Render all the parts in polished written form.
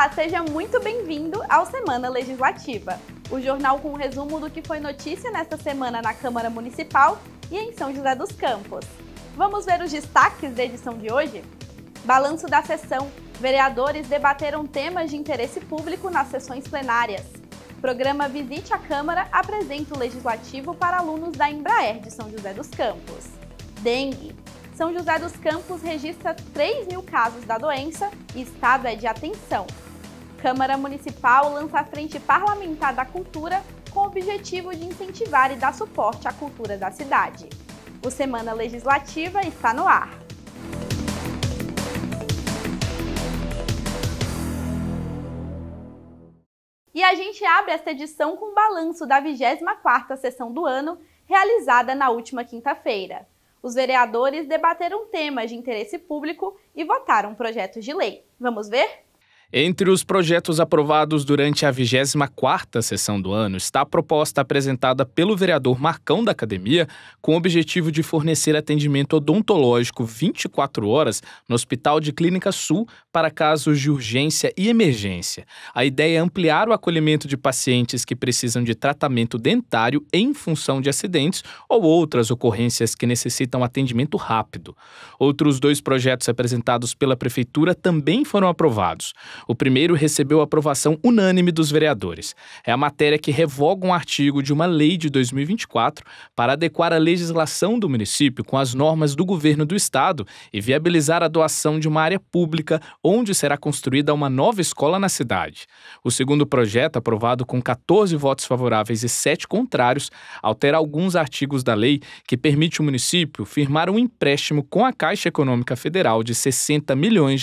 Olá, seja muito bem-vindo ao Semana Legislativa, o jornal com um resumo do que foi notícia nesta semana na Câmara Municipal e em São José dos Campos. Vamos ver os destaques da edição de hoje? Balanço da sessão. Vereadores debateram temas de interesse público nas sessões plenárias. Programa Visite a Câmara apresenta o Legislativo para alunos da Embraer de São José dos Campos. Dengue. São José dos Campos registra 3.000 casos da doença e estado é de atenção. Câmara Municipal lança a Frente Parlamentar da Cultura com o objetivo de incentivar e dar suporte à cultura da cidade. O Semana Legislativa está no ar. E a gente abre esta edição com o balanço da 24ª sessão do ano, realizada na última quinta-feira. Os vereadores debateram temas de interesse público e votaram projetos de lei. Vamos ver? Entre os projetos aprovados durante a 24ª sessão do ano está a proposta apresentada pelo vereador Marcão da Academia com o objetivo de fornecer atendimento odontológico 24 horas no Hospital de Clínica Sul para casos de urgência e emergência. A ideia é ampliar o acolhimento de pacientes que precisam de tratamento dentário em função de acidentes ou outras ocorrências que necessitam atendimento rápido. Outros 2 projetos apresentados pela Prefeitura também foram aprovados. O primeiro recebeu aprovação unânime dos vereadores. É a matéria que revoga um artigo de uma lei de 2024 para adequar a legislação do município com as normas do governo do estado e viabilizar a doação de uma área pública onde será construída uma nova escola na cidade. O segundo projeto, aprovado com 14 votos favoráveis e 7 contrários, altera alguns artigos da lei que permite o município firmar um empréstimo com a Caixa Econômica Federal de R$60 milhões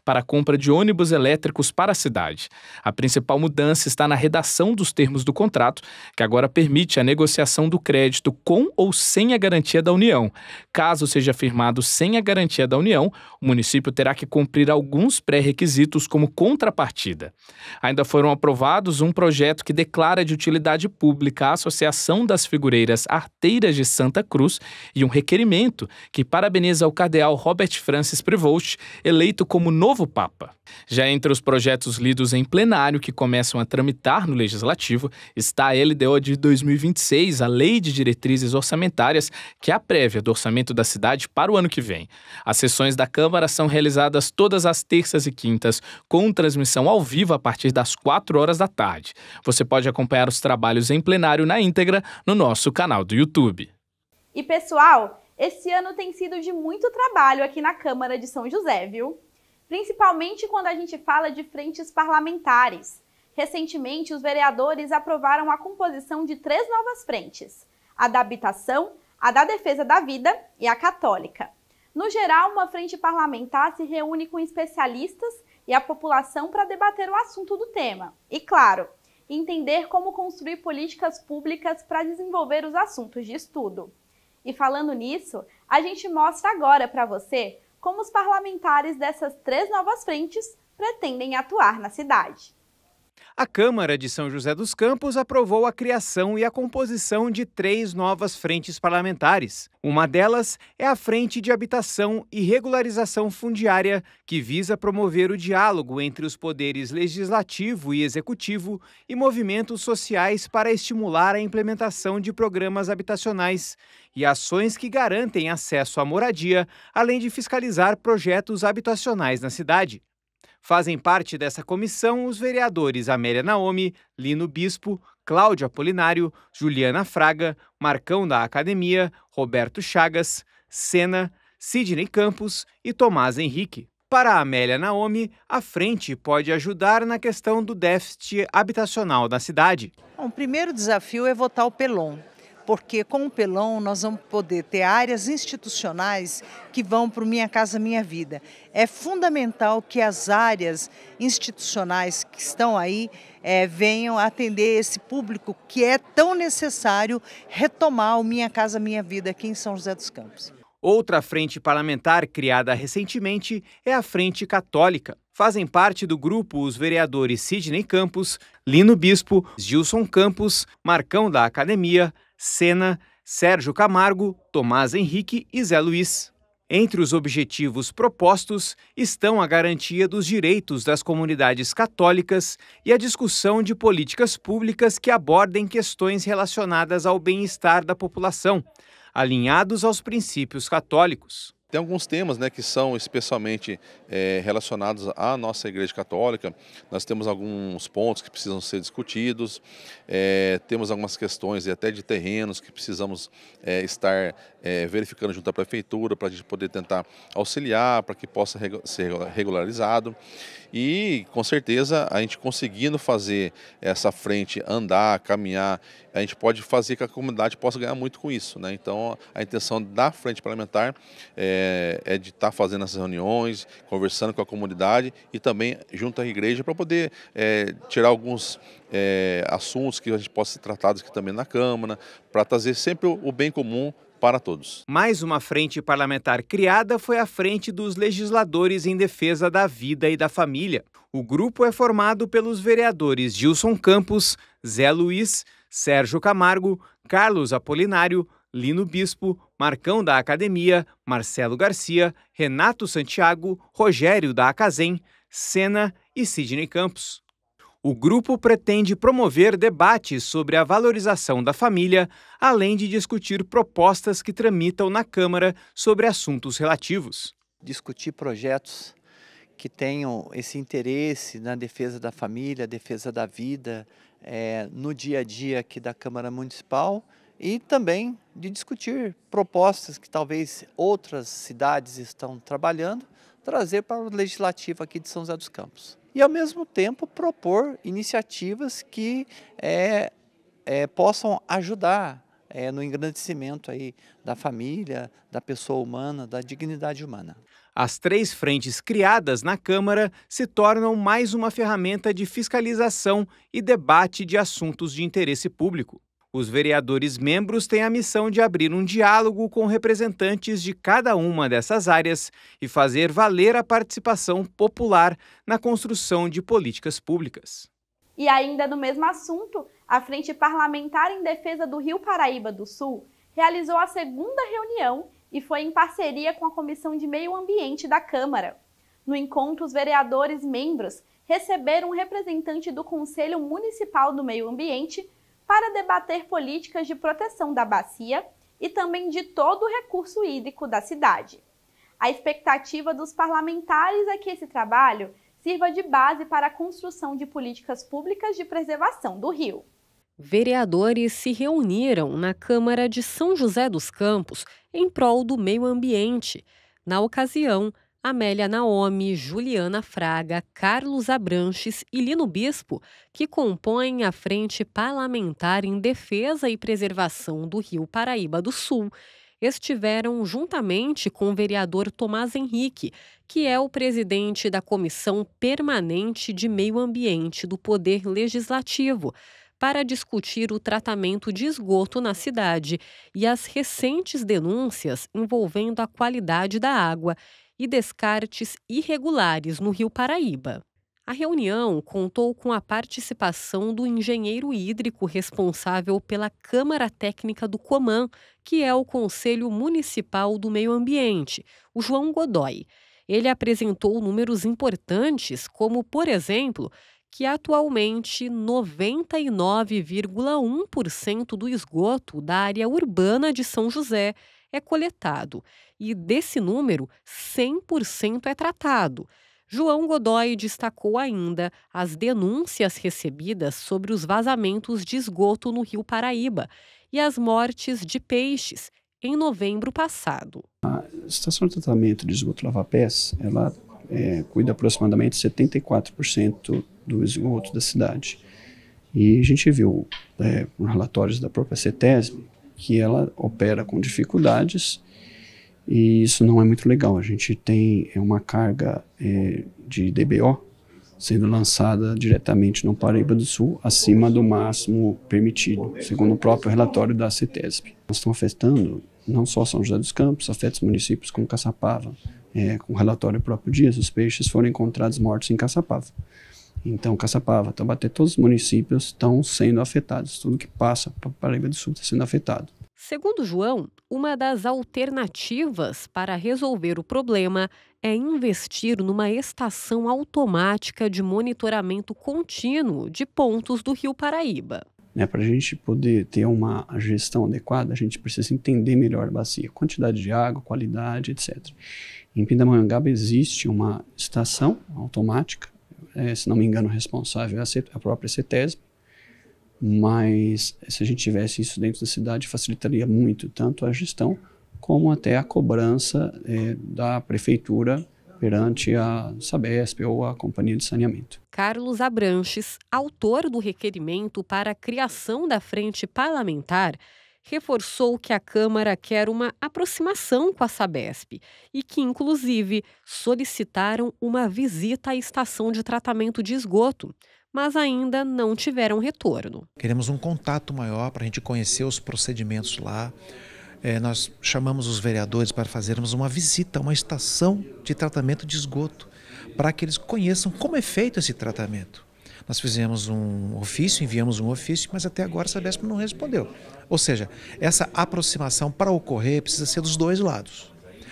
para a compra de ônibus elétricos para a cidade. A principal mudança está na redação dos termos do contrato, que agora permite a negociação do crédito com ou sem a garantia da União. Caso seja firmado sem a garantia da União, o município terá que cumprir alguns pré-requisitos como contrapartida. Ainda foram aprovados um projeto que declara de utilidade pública a Associação das Figureiras Arteiras de Santa Cruz e um requerimento que parabeniza o cardeal Robert Francis Prevost, eleito como novo Papa. Já entre os projetos lidos em plenário que começam a tramitar no Legislativo está a LDO de 2026, a Lei de Diretrizes Orçamentárias, que é a prévia do orçamento da cidade para o ano que vem. As sessões da Câmara são realizadas todas as terças e quintas, com transmissão ao vivo a partir das 4 horas da tarde. Você pode acompanhar os trabalhos em plenário na íntegra no nosso canal do YouTube. E pessoal, esse ano tem sido de muito trabalho aqui na Câmara de São José, viu? Principalmente quando a gente fala de frentes parlamentares. Recentemente, os vereadores aprovaram a composição de 3 novas frentes: a da habitação, a da defesa da vida e a católica. No geral, uma frente parlamentar se reúne com especialistas e a população para debater o assunto do tema. E, claro, entender como construir políticas públicas para desenvolver os assuntos de estudo. E falando nisso, a gente mostra agora para você como os parlamentares dessas 3 novas frentes pretendem atuar na cidade. A Câmara de São José dos Campos aprovou a criação e a composição de 3 novas frentes parlamentares. Uma delas é a Frente de Habitação e Regularização Fundiária, que visa promover o diálogo entre os poderes legislativo e executivo e movimentos sociais para estimular a implementação de programas habitacionais e ações que garantem acesso à moradia, além de fiscalizar projetos habitacionais na cidade. Fazem parte dessa comissão os vereadores Amélia Naomi, Lino Bispo, Cláudio Apolinário, Juliana Fraga, Marcão da Academia, Roberto Chagas, Sena, Sidney Campos e Tomás Henrique. Para a Amélia Naomi, a frente pode ajudar na questão do déficit habitacional da cidade. O primeiro desafio é votar o PELON, porque com o PELON nós vamos poder ter áreas institucionais que vão para o Minha Casa Minha Vida. É fundamental que as áreas institucionais que estão aí venham atender esse público que é tão necessário retomar o Minha Casa Minha Vida aqui em São José dos Campos. Outra frente parlamentar criada recentemente é a Frente Católica. Fazem parte do grupo os vereadores Sidney Campos, Lino Bispo, Gilson Campos, Marcão da Academia, Sena, Sérgio Camargo, Tomás Henrique e Zé Luiz. Entre os objetivos propostos estão a garantia dos direitos das comunidades católicas e a discussão de políticas públicas que abordem questões relacionadas ao bem-estar da população, alinhados aos princípios católicos. Tem alguns temas, que são especialmente relacionados à nossa Igreja Católica. Nós temos alguns pontos que precisam ser discutidos, temos algumas questões até de terrenos que precisamos estar verificando junto à Prefeitura para a gente poder tentar auxiliar, para que possa ser regularizado. E, com certeza, a gente conseguindo fazer essa frente andar, caminhar, a gente pode fazer que a comunidade possa ganhar muito com isso, Então, a intenção da frente parlamentar é de estar fazendo essas reuniões, conversando com a comunidade e também junto à igreja para poder tirar alguns assuntos que a gente possa ser tratados aqui também na Câmara, para trazer sempre o bem comum para todos. Mais uma frente parlamentar criada foi a Frente dos Legisladores em Defesa da Vida e da Família. O grupo é formado pelos vereadores Gilson Campos, Zé Luiz, Sérgio Camargo, Carlos Apolinário, Lino Bispo, Marcão da Academia, Marcelo Garcia, Renato Santiago, Rogério da Acazem, Sena e Sidney Campos. O grupo pretende promover debates sobre a valorização da família, além de discutir propostas que tramitam na Câmara sobre assuntos relativos. Discutir projetos que tenham esse interesse na defesa da família, defesa da vida, no dia a dia aqui da Câmara Municipal, e também de discutir propostas que talvez outras cidades estão trabalhando, trazer para o Legislativo aqui de São José dos Campos. E, ao mesmo tempo, propor iniciativas que possam ajudar no engrandecimento aí da família, da pessoa humana, da dignidade humana. As 3 frentes criadas na Câmara se tornam mais uma ferramenta de fiscalização e debate de assuntos de interesse público. Os vereadores membros têm a missão de abrir um diálogo com representantes de cada uma dessas áreas e fazer valer a participação popular na construção de políticas públicas. E ainda no mesmo assunto, a Frente Parlamentar em Defesa do Rio Paraíba do Sul realizou a 2ª reunião e foi em parceria com a Comissão de Meio Ambiente da Câmara. No encontro, os vereadores membros receberam um representante do Conselho Municipal do Meio Ambiente para debater políticas de proteção da bacia e também de todo o recurso hídrico da cidade. A expectativa dos parlamentares é que esse trabalho sirva de base para a construção de políticas públicas de preservação do rio. Vereadores se reuniram na Câmara de São José dos Campos em prol do meio ambiente. Na ocasião, Amélia Naomi, Juliana Fraga, Carlos Abranches e Lino Bispo, que compõem a Frente Parlamentar em Defesa e Preservação do Rio Paraíba do Sul, estiveram juntamente com o vereador Tomás Henrique, que é o presidente da Comissão Permanente de Meio Ambiente do Poder Legislativo, para discutir o tratamento de esgoto na cidade e as recentes denúncias envolvendo a qualidade da água e descartes irregulares no Rio Paraíba. A reunião contou com a participação do engenheiro hídrico responsável pela Câmara Técnica do Comam, que é o Conselho Municipal do Meio Ambiente, o João Godoy. Ele apresentou números importantes, como, por exemplo, que atualmente 99,1% do esgoto da área urbana de São José é coletado e, desse número, 100% é tratado. João Godoy destacou ainda as denúncias recebidas sobre os vazamentos de esgoto no Rio Paraíba e as mortes de peixes em novembro passado. A estação de tratamento de esgoto Lava-Pés, ela cuida aproximadamente 74% do esgoto da cidade. E a gente viu nos relatórios da própria CETESB que ela opera com dificuldades e isso não é muito legal. A gente tem uma carga de DBO sendo lançada diretamente no Paraíba do Sul, acima do máximo permitido, segundo o próprio relatório da CETESB. Nós estamos afetando não só São José dos Campos, afeta os municípios como Caçapava. Com o relatório próprio Dias, os peixes foram encontrados mortos em Caçapava. Então, Caçapava, Taubaté, todos os municípios estão sendo afetados. Tudo que passa para Paraíba do Sul está sendo afetado. Segundo João, uma das alternativas para resolver o problema é investir numa estação automática de monitoramento contínuo de pontos do Rio Paraíba. Para a gente poder ter uma gestão adequada, a gente precisa entender melhor a bacia, quantidade de água, qualidade, etc. Em Pindamonhangaba existe uma estação automática, se não me engano, o responsável é a própria CETESB, mas se a gente tivesse isso dentro da cidade, facilitaria muito, tanto a gestão como até a cobrança da prefeitura perante a Sabesp ou a Companhia de Saneamento. Carlos Abranches, autor do requerimento para a criação da frente parlamentar, reforçou que a Câmara quer uma aproximação com a Sabesp e que, inclusive, solicitaram uma visita à estação de tratamento de esgoto, mas ainda não tiveram retorno. Queremos um contato maior para a gente conhecer os procedimentos lá. Nós chamamos os vereadores para fazermos uma visita a uma estação de tratamento de esgoto, para que eles conheçam como é feito esse tratamento. Nós fizemos um ofício, enviamos um ofício, mas até agora a Sabesp não respondeu. Ou seja, essa aproximação para ocorrer precisa ser dos dois lados.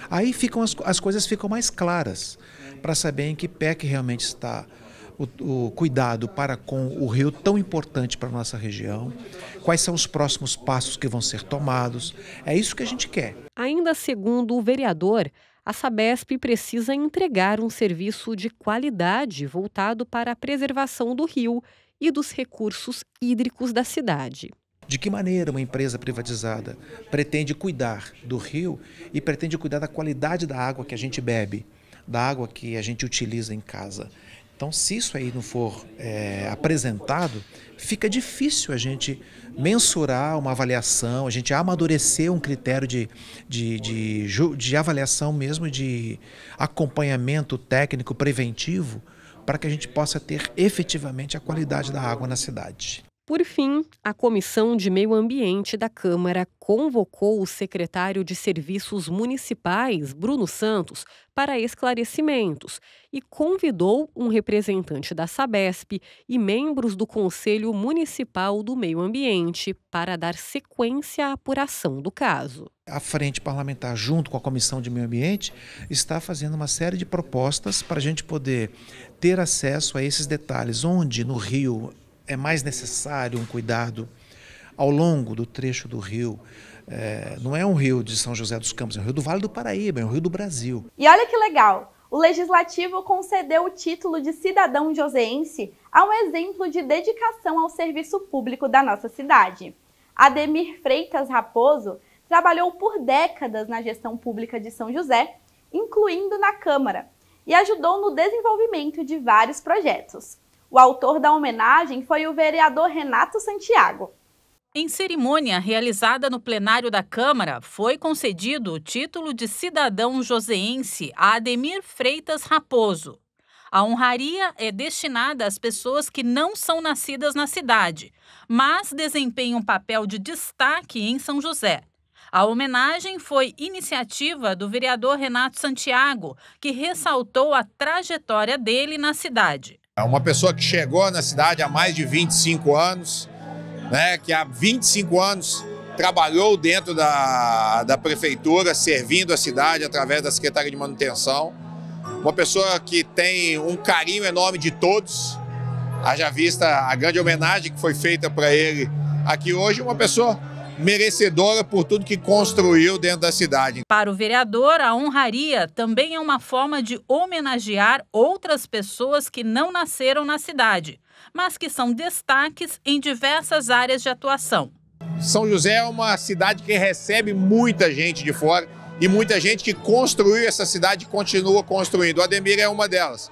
Aí as coisas ficam mais claras, para saber em que pé que realmente está o cuidado para com o rio tão importante para a nossa região, quais são os próximos passos que vão ser tomados. É isso que a gente quer. Ainda segundo o vereador, a Sabesp precisa entregar um serviço de qualidade voltado para a preservação do rio e dos recursos hídricos da cidade. De que maneira uma empresa privatizada pretende cuidar do rio e pretende cuidar da qualidade da água que a gente bebe, da água que a gente utiliza em casa? Então, se isso aí não for apresentado, fica difícil a gente mensurar uma avaliação, a gente amadurecer um critério de avaliação mesmo, de acompanhamento técnico preventivo, para que a gente possa ter efetivamente a qualidade da água na cidade. Por fim, a Comissão de Meio Ambiente da Câmara convocou o secretário de Serviços Municipais, Bruno Santos, para esclarecimentos e convidou um representante da Sabesp e membros do Conselho Municipal do Meio Ambiente para dar sequência à apuração do caso. A Frente Parlamentar, junto com a Comissão de Meio Ambiente, está fazendo uma série de propostas para a gente poder ter acesso a esses detalhes, onde no Rio é mais necessário um cuidado ao longo do trecho do rio. Não é um rio de São José dos Campos, é um rio do Vale do Paraíba, é um rio do Brasil. E olha que legal! O Legislativo concedeu o título de cidadão joseense a um exemplo de dedicação ao serviço público da nossa cidade. Ademir Freitas Raposo trabalhou por décadas na gestão pública de São José, incluindo na Câmara, e ajudou no desenvolvimento de vários projetos. O autor da homenagem foi o vereador Renato Santiago. Em cerimônia realizada no plenário da Câmara, foi concedido o título de cidadão joseense a Ademir Freitas Raposo. A honraria é destinada às pessoas que não são nascidas na cidade, mas desempenham um papel de destaque em São José. A homenagem foi iniciativa do vereador Renato Santiago, que ressaltou a trajetória dele na cidade. É uma pessoa que chegou na cidade há mais de 25 anos, que há 25 anos trabalhou dentro da prefeitura, servindo a cidade através da Secretaria de Manutenção. Uma pessoa que tem um carinho enorme de todos, haja vista a grande homenagem que foi feita para ele aqui hoje, uma pessoa merecedora por tudo que construiu dentro da cidade. Para o vereador, a honraria também é uma forma de homenagear outras pessoas que não nasceram na cidade, mas que são destaques em diversas áreas de atuação. São José é uma cidade que recebe muita gente de fora e muita gente que construiu essa cidade e continua construindo. O Ademir é uma delas.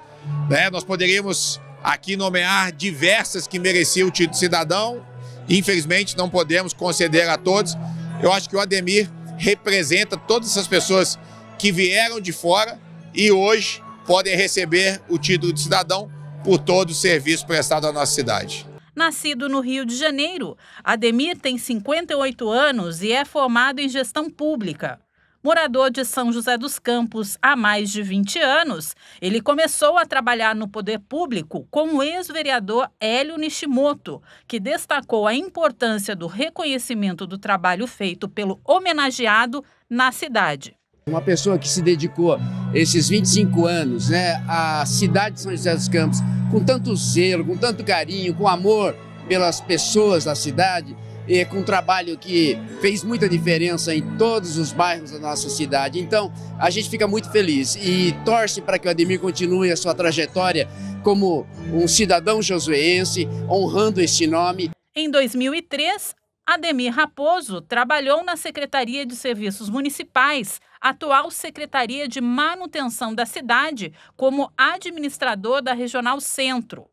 Nós poderíamos aqui nomear diversas que mereciam o título de cidadão. Infelizmente, não podemos conceder a todos. Eu acho que o Ademir representa todas essas pessoas que vieram de fora e hoje podem receber o título de cidadão por todo o serviço prestado à nossa cidade. Nascido no Rio de Janeiro, Ademir tem 58 anos e é formado em gestão pública. Morador de São José dos Campos há mais de 20 anos, ele começou a trabalhar no poder público com o ex-vereador Hélio Nishimoto, que destacou a importância do reconhecimento do trabalho feito pelo homenageado na cidade. Uma pessoa que se dedicou esses 25 anos, à cidade de São José dos Campos, com tanto zelo, com tanto carinho, com amor pelas pessoas da cidade, e com um trabalho que fez muita diferença em todos os bairros da nossa cidade. Então, a gente fica muito feliz e torce para que o Ademir continue a sua trajetória como um cidadão josueense, honrando este nome. Em 2003, Ademir Raposo trabalhou na Secretaria de Serviços Municipais, atual Secretaria de Manutenção da cidade, como administrador da Regional Centro.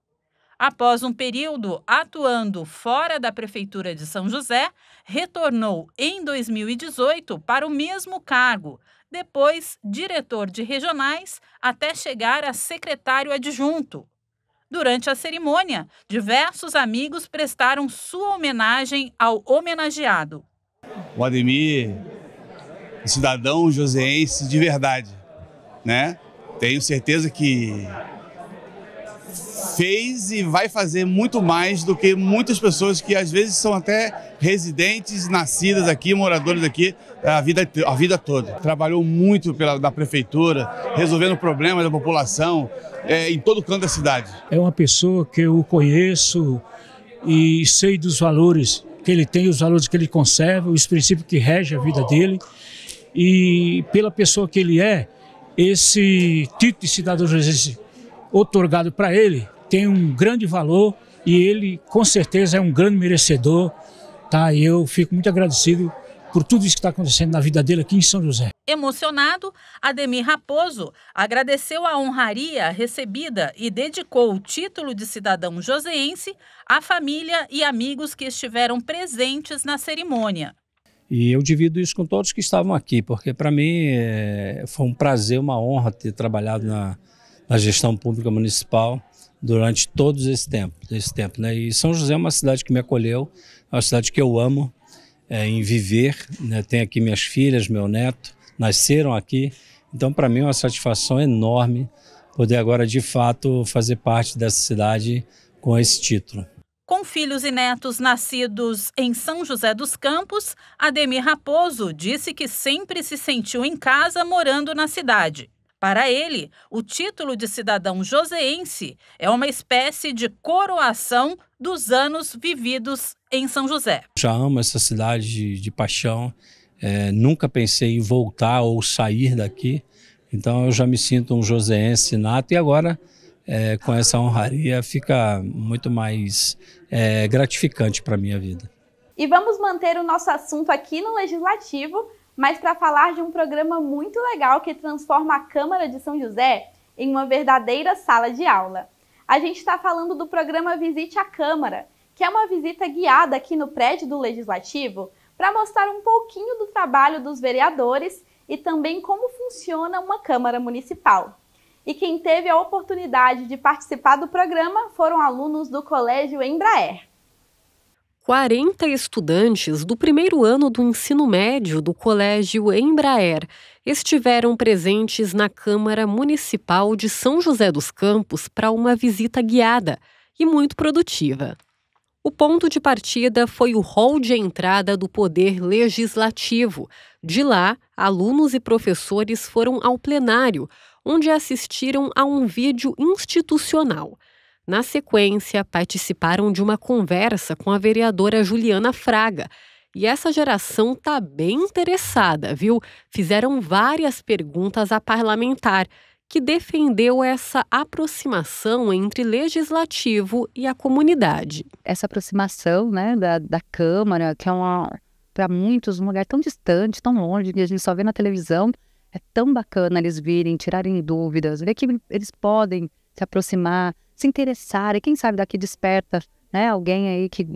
Após um período atuando fora da Prefeitura de São José, retornou em 2018 para o mesmo cargo, depois diretor de regionais, até chegar a secretário adjunto. Durante a cerimônia, diversos amigos prestaram sua homenagem ao homenageado. O Ademir, cidadão joseense de verdade, Tenho certeza que fez e vai fazer muito mais do que muitas pessoas que às vezes são até residentes, nascidas aqui, moradores aqui a vida toda. Trabalhou muito da prefeitura, resolvendo problemas da população em todo canto da cidade. É uma pessoa que eu conheço e sei dos valores que ele tem, os valores que ele conserva, os princípios que regem a vida dele. E pela pessoa que ele é, esse título de cidadão joseense otorgado para ele tem um grande valor e ele com certeza é um grande merecedor, tá? E eu fico muito agradecido por tudo isso que está acontecendo na vida dele aqui em São José. Emocionado, Ademir Raposo agradeceu a honraria recebida e dedicou o título de cidadão joseense à família e amigos que estiveram presentes na cerimônia. E eu divido isso com todos que estavam aqui, porque para mim foi um prazer, uma honra ter trabalhado na gestão pública municipal durante todo esse tempo, E São José é uma cidade que me acolheu, é uma cidade que eu amo em viver, Tenho aqui minhas filhas, meu neto, nasceram aqui, então para mim é uma satisfação enorme poder agora de fato fazer parte dessa cidade com esse título. Com filhos e netos nascidos em São José dos Campos, Ademir Raposo disse que sempre se sentiu em casa morando na cidade. Para ele, o título de cidadão joseense é uma espécie de coroação dos anos vividos em São José. Já amo essa cidade de paixão, nunca pensei em voltar ou sair daqui, então eu já me sinto um joseense nato e agora com essa honraria fica muito mais gratificante para a minha vida. E vamos manter o nosso assunto aqui no Legislativo, mas para falar de um programa muito legal que transforma a Câmara de São José em uma verdadeira sala de aula. A gente está falando do programa Visite a Câmara, que é uma visita guiada aqui no prédio do Legislativo para mostrar um pouquinho do trabalho dos vereadores e também como funciona uma Câmara Municipal. E quem teve a oportunidade de participar do programa foram alunos do Colégio Embraer. 40 estudantes do primeiro ano do ensino médio do Colégio Embraer estiveram presentes na Câmara Municipal de São José dos Campos para uma visita guiada e muito produtiva. O ponto de partida foi o hall de entrada do Poder Legislativo. De lá, alunos e professores foram ao plenário, onde assistiram a um vídeo institucional. Na sequência, participaram de uma conversa com a vereadora Juliana Fraga. E essa geração está bem interessada, viu? Fizeram várias perguntas à parlamentar, que defendeu essa aproximação entre legislativo e a comunidade. Essa aproximação, da Câmara, que é para muitos um lugar tão distante, tão longe, que a gente só vê na televisão, é tão bacana eles virem, tirarem dúvidas, ver que eles podem se aproximar, se interessar, e quem sabe daqui desperta alguém aí que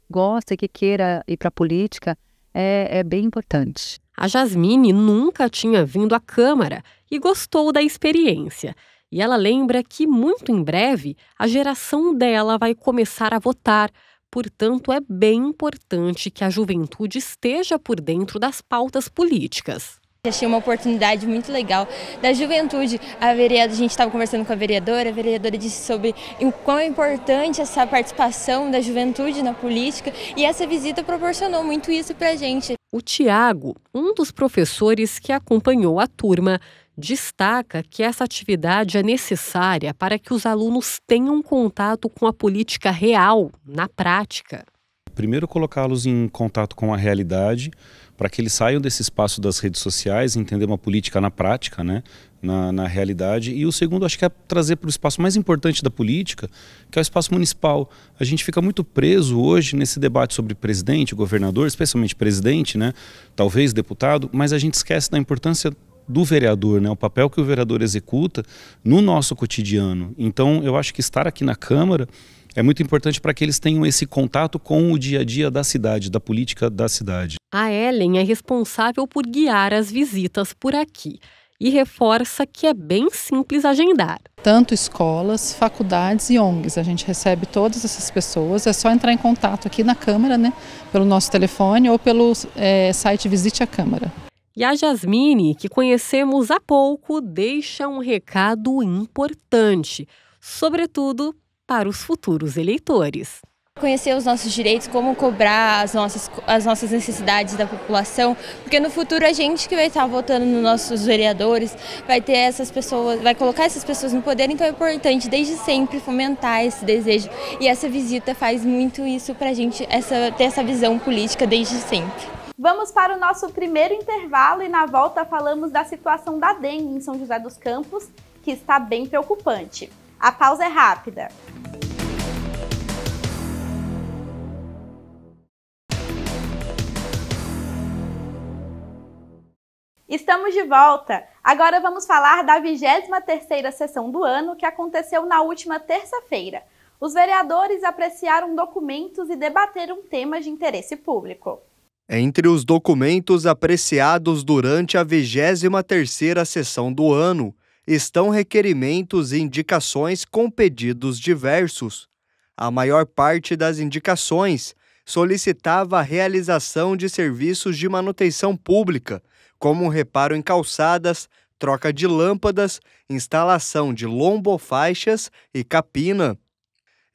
gosta e que queira ir para a política, é bem importante. A Jasmine nunca tinha vindo à Câmara e gostou da experiência. E ela lembra que, muito em breve, a geração dela vai começar a votar. Portanto, é bem importante que a juventude esteja por dentro das pautas políticas. Achei uma oportunidade muito legal da juventude. A gente estava conversando com a vereadora disse sobre o quão é importante essa participação da juventude na política e essa visita proporcionou muito isso para a gente. O Tiago, um dos professores que acompanhou a turma, destaca que essa atividade é necessária para que os alunos tenham contato com a política real, na prática. Primeiro, colocá-los em contato com a realidade, para que eles saiam desse espaço das redes sociais, entender uma política na prática, né? Na realidade. E o segundo, acho que é trazer para o espaço mais importante da política, que é o espaço municipal. A gente fica muito preso hoje nesse debate sobre presidente, governador, especialmente presidente, né? Talvez deputado, mas a gente esquece da importância do vereador, né? O papel que o vereador executa no nosso cotidiano. Então, eu acho que estar aqui na Câmara é muito importante para que eles tenham esse contato com o dia a dia da cidade, da política da cidade. A Ellen é responsável por guiar as visitas por aqui e reforça que é bem simples agendar. Tanto escolas, faculdades e ONGs, a gente recebe todas essas pessoas, é só entrar em contato aqui na Câmara, né, pelo nosso telefone ou pelo site Visite a Câmara. E a Jasmine, que conhecemos há pouco, deixa um recado importante, sobretudo para os futuros eleitores. Conhecer os nossos direitos, como cobrar as nossas necessidades da população, porque no futuro a gente que vai estar votando nos nossos vereadores vai ter essas pessoas, vai colocar essas pessoas no poder, então é importante desde sempre fomentar esse desejo. E essa visita faz muito isso para a gente, ter essa visão política desde sempre. Vamos para o nosso primeiro intervalo e na volta falamos da situação da dengue em São José dos Campos, que está bem preocupante. A pausa é rápida. Estamos de volta! Agora vamos falar da 23ª sessão do ano, que aconteceu na última terça-feira. Os vereadores apreciaram documentos e debateram temas de interesse público. Entre os documentos apreciados durante a 23ª sessão do ano, estão requerimentos e indicações com pedidos diversos. A maior parte das indicações solicitava a realização de serviços de manutenção pública, como reparo em calçadas, troca de lâmpadas, instalação de lombofaixas e capina.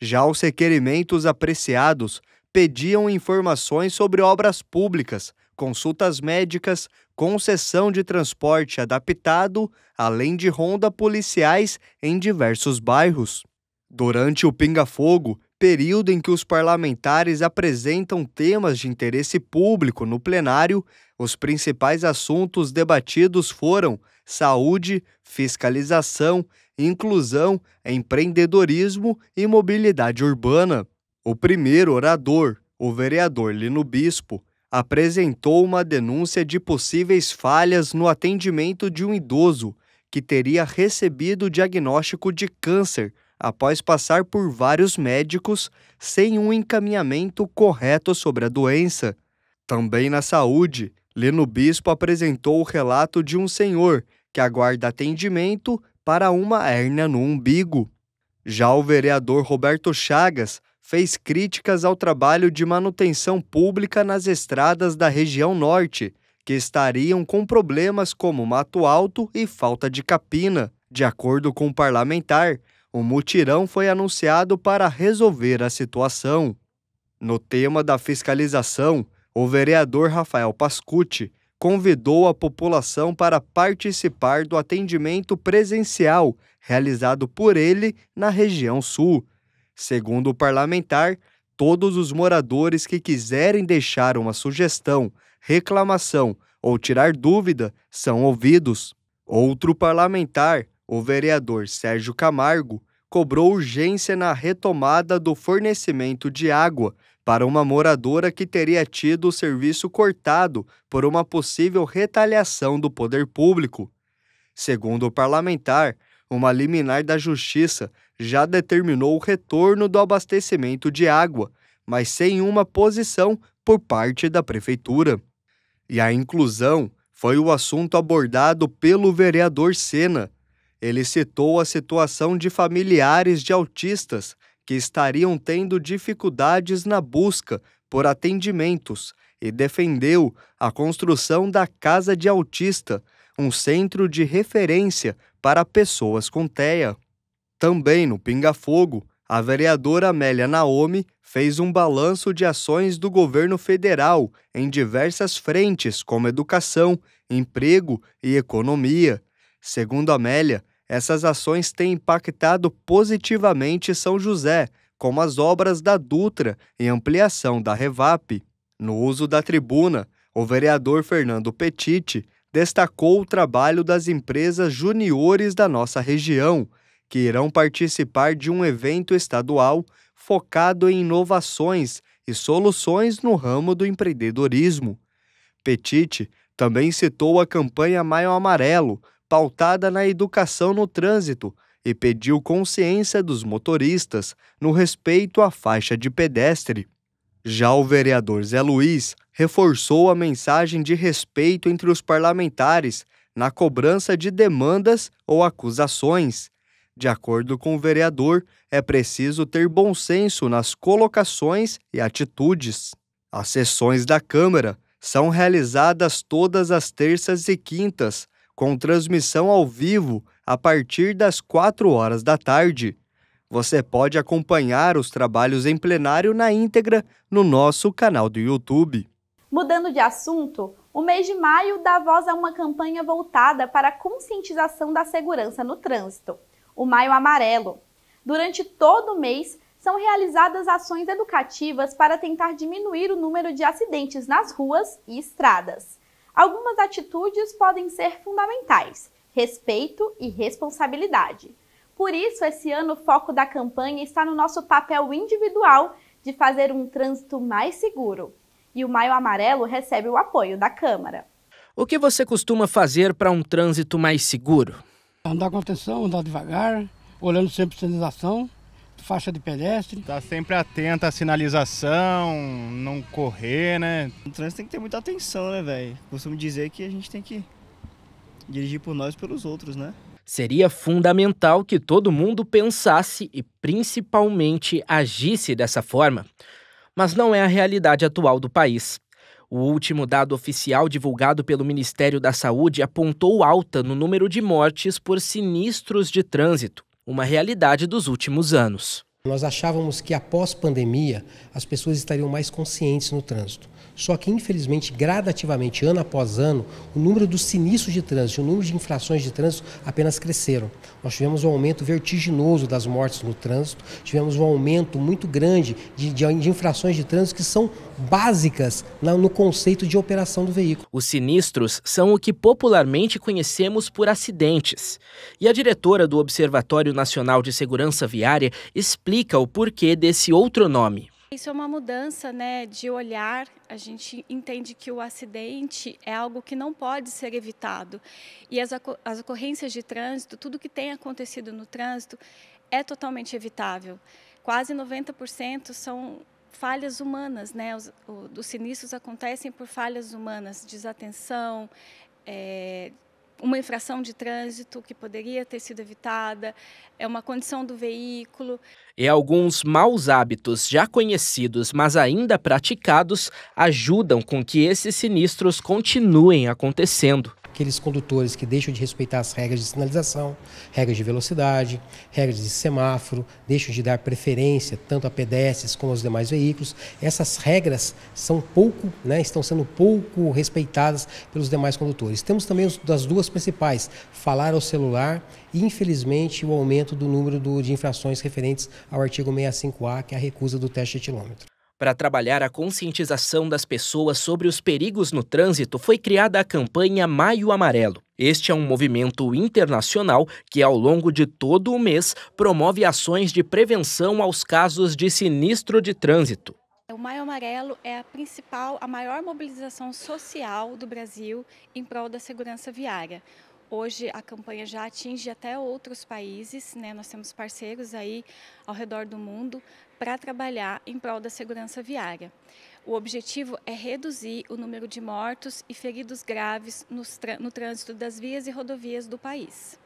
Já os requerimentos apreciados pediam informações sobre obras públicas, consultas médicas, concessão de transporte adaptado, além de ronda policiais em diversos bairros. Durante o Pinga-Fogo, período em que os parlamentares apresentam temas de interesse público no plenário, os principais assuntos debatidos foram saúde, fiscalização, inclusão, empreendedorismo e mobilidade urbana. O primeiro orador, o vereador Lino Bispo, apresentou uma denúncia de possíveis falhas no atendimento de um idoso que teria recebido o diagnóstico de câncer após passar por vários médicos sem um encaminhamento correto sobre a doença. Também na saúde, Lino Bispo apresentou o relato de um senhor que aguarda atendimento para uma hérnia no umbigo. Já o vereador Roberto Chagas fez críticas ao trabalho de manutenção pública nas estradas da região norte, que estariam com problemas como mato alto e falta de capina. De acordo com o parlamentar, o mutirão foi anunciado para resolver a situação. No tema da fiscalização, o vereador Rafael Pascucci convidou a população para participar do atendimento presencial realizado por ele na região sul. Segundo o parlamentar, todos os moradores que quiserem deixar uma sugestão, reclamação ou tirar dúvida são ouvidos. Outro parlamentar, o vereador Sérgio Camargo, cobrou urgência na retomada do fornecimento de água para uma moradora que teria tido o serviço cortado por uma possível retaliação do poder público. Segundo o parlamentar, uma liminar da Justiça já determinou o retorno do abastecimento de água, mas sem uma posição por parte da Prefeitura. E a inclusão foi o assunto abordado pelo vereador Sena. Ele citou a situação de familiares de autistas que estariam tendo dificuldades na busca por atendimentos e defendeu a construção da Casa de Autista, um centro de referência para pessoas com TEA. Também no Pinga Fogo, a vereadora Amélia Naomi fez um balanço de ações do governo federal em diversas frentes, como educação, emprego e economia. Segundo Amélia, essas ações têm impactado positivamente São José, como as obras da Dutra e ampliação da Revap. No uso da tribuna, o vereador Fernando Petiti destacou o trabalho das empresas juniores da nossa região, que irão participar de um evento estadual focado em inovações e soluções no ramo do empreendedorismo. Petiti também citou a campanha Maio Amarelo, pautada na educação no trânsito, e pediu consciência dos motoristas no respeito à faixa de pedestre. Já o vereador Zé Luiz reforçou a mensagem de respeito entre os parlamentares na cobrança de demandas ou acusações. De acordo com o vereador, é preciso ter bom senso nas colocações e atitudes. As sessões da Câmara são realizadas todas as terças e quintas, com transmissão ao vivo a partir das 4 horas da tarde. Você pode acompanhar os trabalhos em plenário na íntegra no nosso canal do YouTube. Mudando de assunto, o mês de maio dá voz a uma campanha voltada para a conscientização da segurança no trânsito, o Maio Amarelo. Durante todo o mês, são realizadas ações educativas para tentar diminuir o número de acidentes nas ruas e estradas. Algumas atitudes podem ser fundamentais: respeito e responsabilidade. Por isso, esse ano o foco da campanha está no nosso papel individual de fazer um trânsito mais seguro. E o Maio Amarelo recebe o apoio da Câmara. O que você costuma fazer para um trânsito mais seguro? Andar com atenção, andar devagar, olhando sempre a sinalização, faixa de pedestre. Tá sempre atento à sinalização, não correr, né? O trânsito tem que ter muita atenção, né, velho? Costumo dizer que a gente tem que dirigir por nós e pelos outros, né? Seria fundamental que todo mundo pensasse e principalmente agisse dessa forma. Mas não é a realidade atual do país. O último dado oficial divulgado pelo Ministério da Saúde apontou alta no número de mortes por sinistros de trânsito, uma realidade dos últimos anos. Nós achávamos que após pandemia as pessoas estariam mais conscientes no trânsito. Só que, infelizmente, gradativamente, ano após ano, o número dos sinistros de trânsito, o número de infrações de trânsito apenas cresceram. Nós tivemos um aumento vertiginoso das mortes no trânsito, tivemos um aumento muito grande de infrações de trânsito que são básicas no conceito de operação do veículo. Os sinistros são o que popularmente conhecemos por acidentes. E a diretora do Observatório Nacional de Segurança Viária explica o porquê desse outro nome. Isso é uma mudança, né, de olhar. A gente entende que o acidente é algo que não pode ser evitado. E as ocorrências de trânsito, tudo que tem acontecido no trânsito é totalmente evitável. Quase 90% são falhas humanas, né? Os sinistros acontecem por falhas humanas, desatenção, uma infração de trânsito que poderia ter sido evitada, é uma condição do veículo. E alguns maus hábitos já conhecidos, mas ainda praticados, ajudam com que esses sinistros continuem acontecendo. Aqueles condutores que deixam de respeitar as regras de sinalização, regras de velocidade, regras de semáforo, deixam de dar preferência tanto a pedestres como aos demais veículos. Essas regras estão sendo pouco respeitadas pelos demais condutores. Temos também das duas principais, falar ao celular e, infelizmente, o aumento do número de infrações referentes ao artigo 65A, que é a recusa do teste de etilômetro. Para trabalhar a conscientização das pessoas sobre os perigos no trânsito, foi criada a campanha Maio Amarelo. Este é um movimento internacional que, ao longo de todo o mês, promove ações de prevenção aos casos de sinistro de trânsito. O Maio Amarelo é a maior mobilização social do Brasil em prol da segurança viária. Hoje a campanha já atinge até outros países, né? Nós temos parceiros aí ao redor do mundo para trabalhar em prol da segurança viária. O objetivo é reduzir o número de mortos e feridos graves no trânsito das vias e rodovias do país.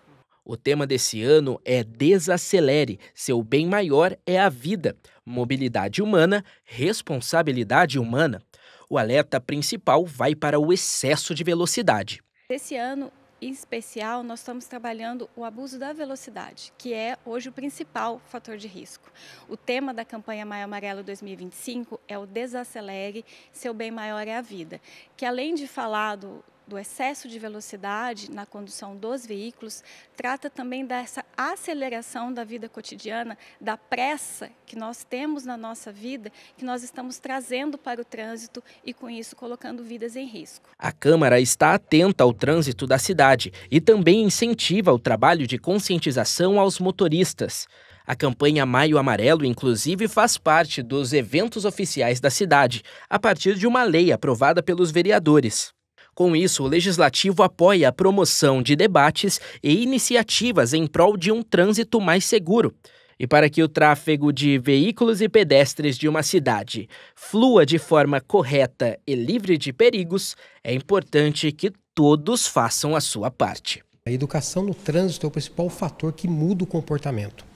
O tema desse ano é Desacelere, seu bem maior é a vida. Mobilidade humana, responsabilidade humana. O alerta principal vai para o excesso de velocidade. Esse ano, em especial, nós estamos trabalhando o abuso da velocidade, que é hoje o principal fator de risco. O tema da campanha Maio Amarelo 2025 é o desacelere, seu bem maior é a vida, que além de falar do excesso de velocidade na condução dos veículos, trata também dessa aceleração da vida cotidiana, da pressa que nós temos na nossa vida, que nós estamos trazendo para o trânsito e, com isso, colocando vidas em risco. A Câmara está atenta ao trânsito da cidade e também incentiva o trabalho de conscientização aos motoristas. A campanha Maio Amarelo, inclusive, faz parte dos eventos oficiais da cidade, a partir de uma lei aprovada pelos vereadores. Com isso, o Legislativo apoia a promoção de debates e iniciativas em prol de um trânsito mais seguro. E para que o tráfego de veículos e pedestres de uma cidade flua de forma correta e livre de perigos, é importante que todos façam a sua parte. A educação no trânsito é o principal fator que muda o comportamento.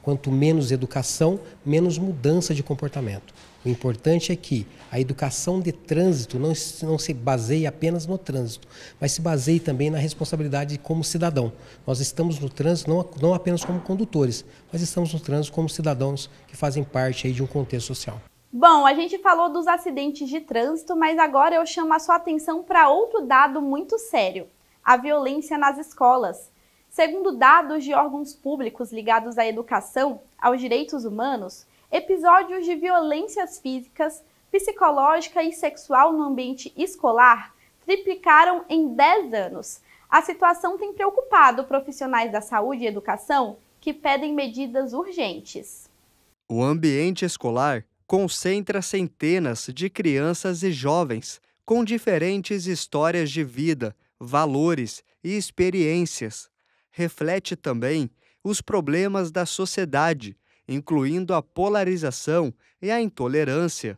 Quanto menos educação, menos mudança de comportamento. O importante é que a educação de trânsito não se baseie apenas no trânsito, mas se baseie também na responsabilidade como cidadão. Nós estamos no trânsito não apenas como condutores, mas estamos no trânsito como cidadãos que fazem parte aí de um contexto social. Bom, a gente falou dos acidentes de trânsito, mas agora eu chamo a sua atenção para outro dado muito sério: a violência nas escolas. Segundo dados de órgãos públicos ligados à educação, aos direitos humanos, episódios de violências físicas, psicológica e sexual no ambiente escolar triplicaram em 10 anos. A situação tem preocupado profissionais da saúde e educação que pedem medidas urgentes. O ambiente escolar concentra centenas de crianças e jovens com diferentes histórias de vida, valores e experiências. Reflete também os problemas da sociedade, incluindo a polarização e a intolerância.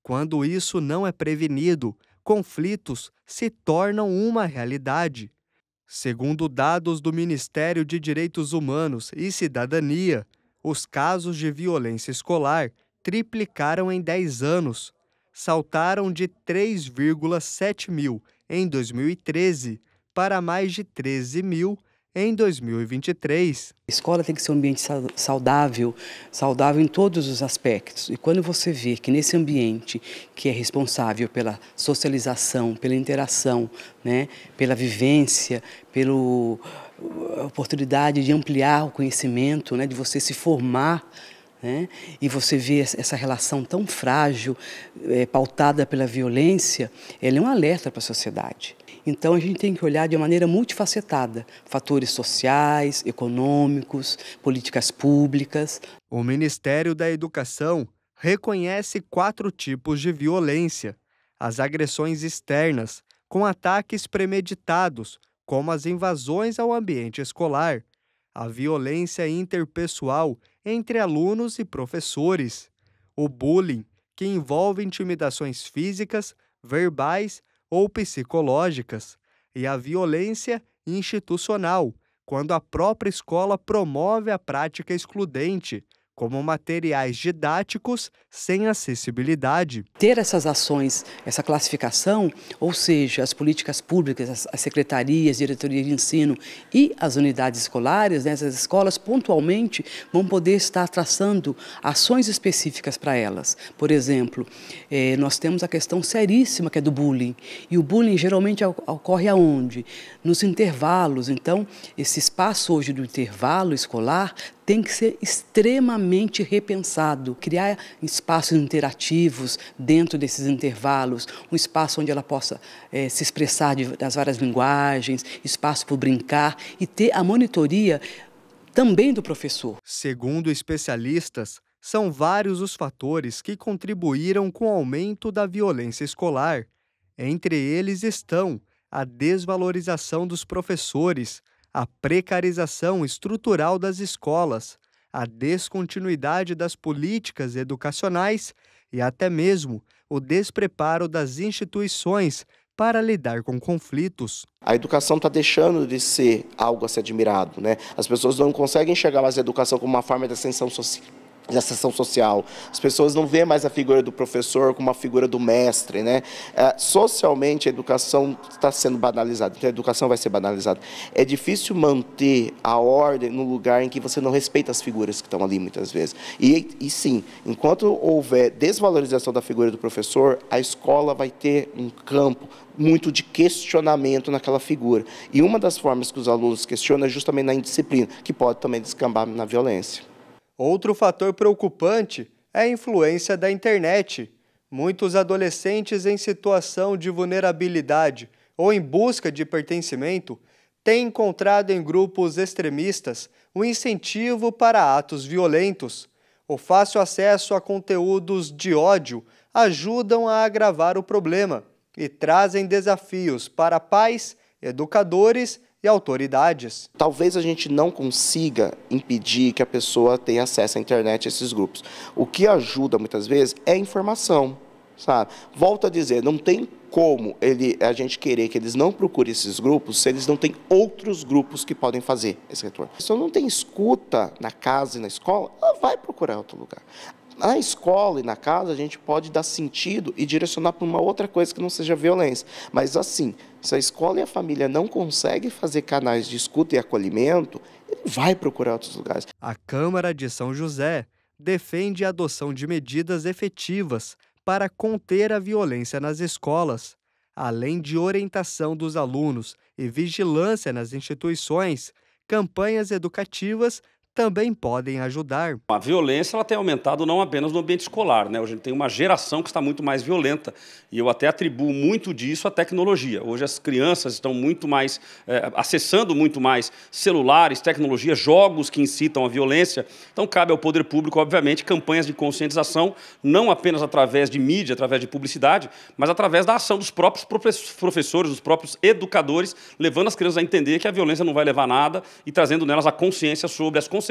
Quando isso não é prevenido, conflitos se tornam uma realidade. Segundo dados do Ministério de Direitos Humanos e Cidadania, os casos de violência escolar triplicaram em 10 anos. Saltaram de 3,7 mil em 2013 para mais de 13 mil em 2023. A escola tem que ser um ambiente saudável em todos os aspectos. E quando você vê que nesse ambiente que é responsável pela socialização, pela interação, né, pela vivência, pela oportunidade de ampliar o conhecimento, né, de você se formar, né, e você vê essa relação tão frágil, pautada pela violência, ela é um alerta para a sociedade. Então, a gente tem que olhar de maneira multifacetada, fatores sociais, econômicos, políticas públicas. O Ministério da Educação reconhece 4 tipos de violência: as agressões externas, com ataques premeditados, como as invasões ao ambiente escolar, a violência interpessoal entre alunos e professores, o bullying, que envolve intimidações físicas, verbais ou psicológicas, e a violência institucional, quando a própria escola promove a prática excludente, como materiais didáticos sem acessibilidade. Ter essas ações, essa classificação, ou seja, as políticas públicas, as secretarias, diretoria de ensino e as unidades escolares, né, essas escolas pontualmente vão poder estar traçando ações específicas para elas. Por exemplo, nós temos a questão seríssima que é do bullying. E o bullying geralmente ocorre aonde? Nos intervalos. Então, esse espaço hoje do intervalo escolar tem que ser extremamente repensado, criar espaços interativos dentro desses intervalos, um espaço onde ela possa se expressar das várias linguagens, espaço para brincar e ter a monitoria também do professor. Segundo especialistas, são vários os fatores que contribuíram com o aumento da violência escolar. Entre eles estão a desvalorização dos professores, a precarização estrutural das escolas, a descontinuidade das políticas educacionais e até mesmo o despreparo das instituições para lidar com conflitos. A educação está deixando de ser algo a ser admirado, né? As pessoas não conseguem enxergar mais a educação como uma forma de ascensão social. de ascensão social. As pessoas não veem mais a figura do professor como a figura do mestre, né? Socialmente, a educação está sendo banalizada, então a educação vai ser banalizada. É difícil manter a ordem no lugar em que você não respeita as figuras que estão ali, muitas vezes. E sim, enquanto houver desvalorização da figura do professor, a escola vai ter um campo muito de questionamento naquela figura. E uma das formas que os alunos questionam é justamente na indisciplina, que pode também descambar na violência. Outro fator preocupante é a influência da internet. Muitos adolescentes em situação de vulnerabilidade ou em busca de pertencimento têm encontrado em grupos extremistas o incentivo para atos violentos. O fácil acesso a conteúdos de ódio ajudam a agravar o problema e trazem desafios para pais, educadores e autoridades. Talvez a gente não consiga impedir que a pessoa tenha acesso à internet, a esses grupos. O que ajuda muitas vezes é a informação, sabe? Volto a dizer, não tem como a gente querer que eles não procurem esses grupos se eles não têm outros grupos que podem fazer esse retorno. Se não tem escuta na casa e na escola, ela vai procurar outro lugar. Na escola e na casa, a gente pode dar sentido e direcionar para uma outra coisa que não seja violência. Mas assim, se a escola e a família não conseguem fazer canais de escuta e acolhimento, ele vai procurar outros lugares. A Câmara de São José defende a adoção de medidas efetivas para conter a violência nas escolas, além de orientação dos alunos e vigilância nas instituições. Campanhas educativas também podem ajudar. A violência ela tem aumentado não apenas no ambiente escolar, né? Hoje a gente tem uma geração que está muito mais violenta e eu até atribuo muito disso à tecnologia. Hoje as crianças estão muito mais, acessando muito mais celulares, tecnologia, jogos que incitam a violência. Então cabe ao poder público, obviamente, campanhas de conscientização, não apenas através de mídia, através de publicidade, mas através da ação dos próprios professores, dos próprios educadores, levando as crianças a entender que a violência não vai levar a nada e trazendo nelas a consciência sobre as consequências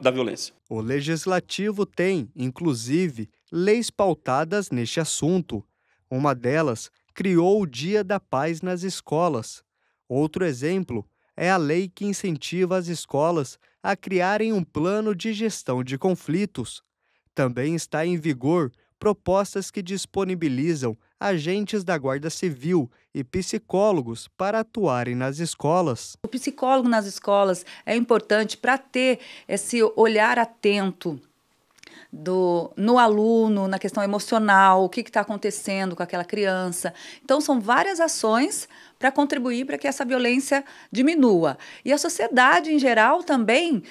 da violência. O Legislativo tem, inclusive, leis pautadas neste assunto. Uma delas criou o Dia da Paz nas escolas. Outro exemplo é a lei que incentiva as escolas a criarem um plano de gestão de conflitos. Também está em vigor propostas que disponibilizam agentes da Guarda Civil e psicólogos para atuarem nas escolas. O psicólogo nas escolas é importante para ter esse olhar atento no aluno, na questão emocional, o que está acontecendo com aquela criança. Então, são várias ações para contribuir para que essa violência diminua. E a sociedade, em geral, também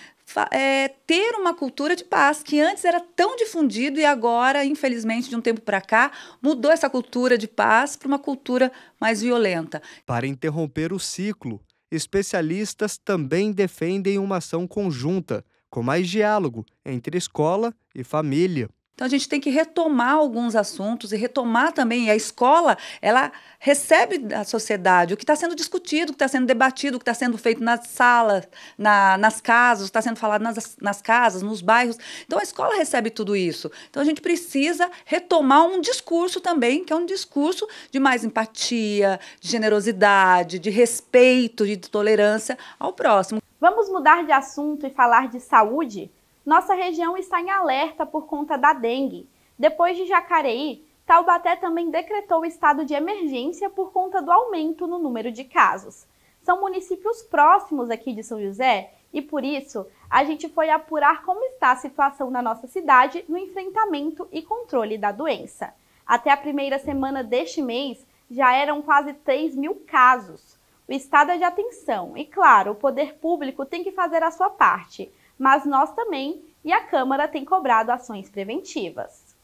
ter uma cultura de paz, que antes era tão difundido e agora, infelizmente, de um tempo para cá, mudou essa cultura de paz para uma cultura mais violenta. Para interromper o ciclo, especialistas também defendem uma ação conjunta, com mais diálogo entre escola e família. Então, a gente tem que retomar alguns assuntos e retomar também. A escola, ela recebe da sociedade o que está sendo discutido, o que está sendo debatido, o que está sendo feito nas salas, nas casas, o que está sendo falado nas casas, nos bairros. Então, a escola recebe tudo isso. Então, a gente precisa retomar um discurso também, que é um discurso de mais empatia, de generosidade, de respeito, de tolerância ao próximo. Vamos mudar de assunto e falar de saúde? Nossa região está em alerta por conta da dengue. Depois de Jacareí, Taubaté também decretou estado de emergência por conta do aumento no número de casos. São municípios próximos aqui de São José e, por isso, a gente foi apurar como está a situação na nossa cidade no enfrentamento e controle da doença. Até a primeira semana deste mês, já eram quase 3.000 casos. O estado é de atenção e, claro, o poder público tem que fazer a sua parte, mas nós também, e a Câmara tem cobrado ações preventivas.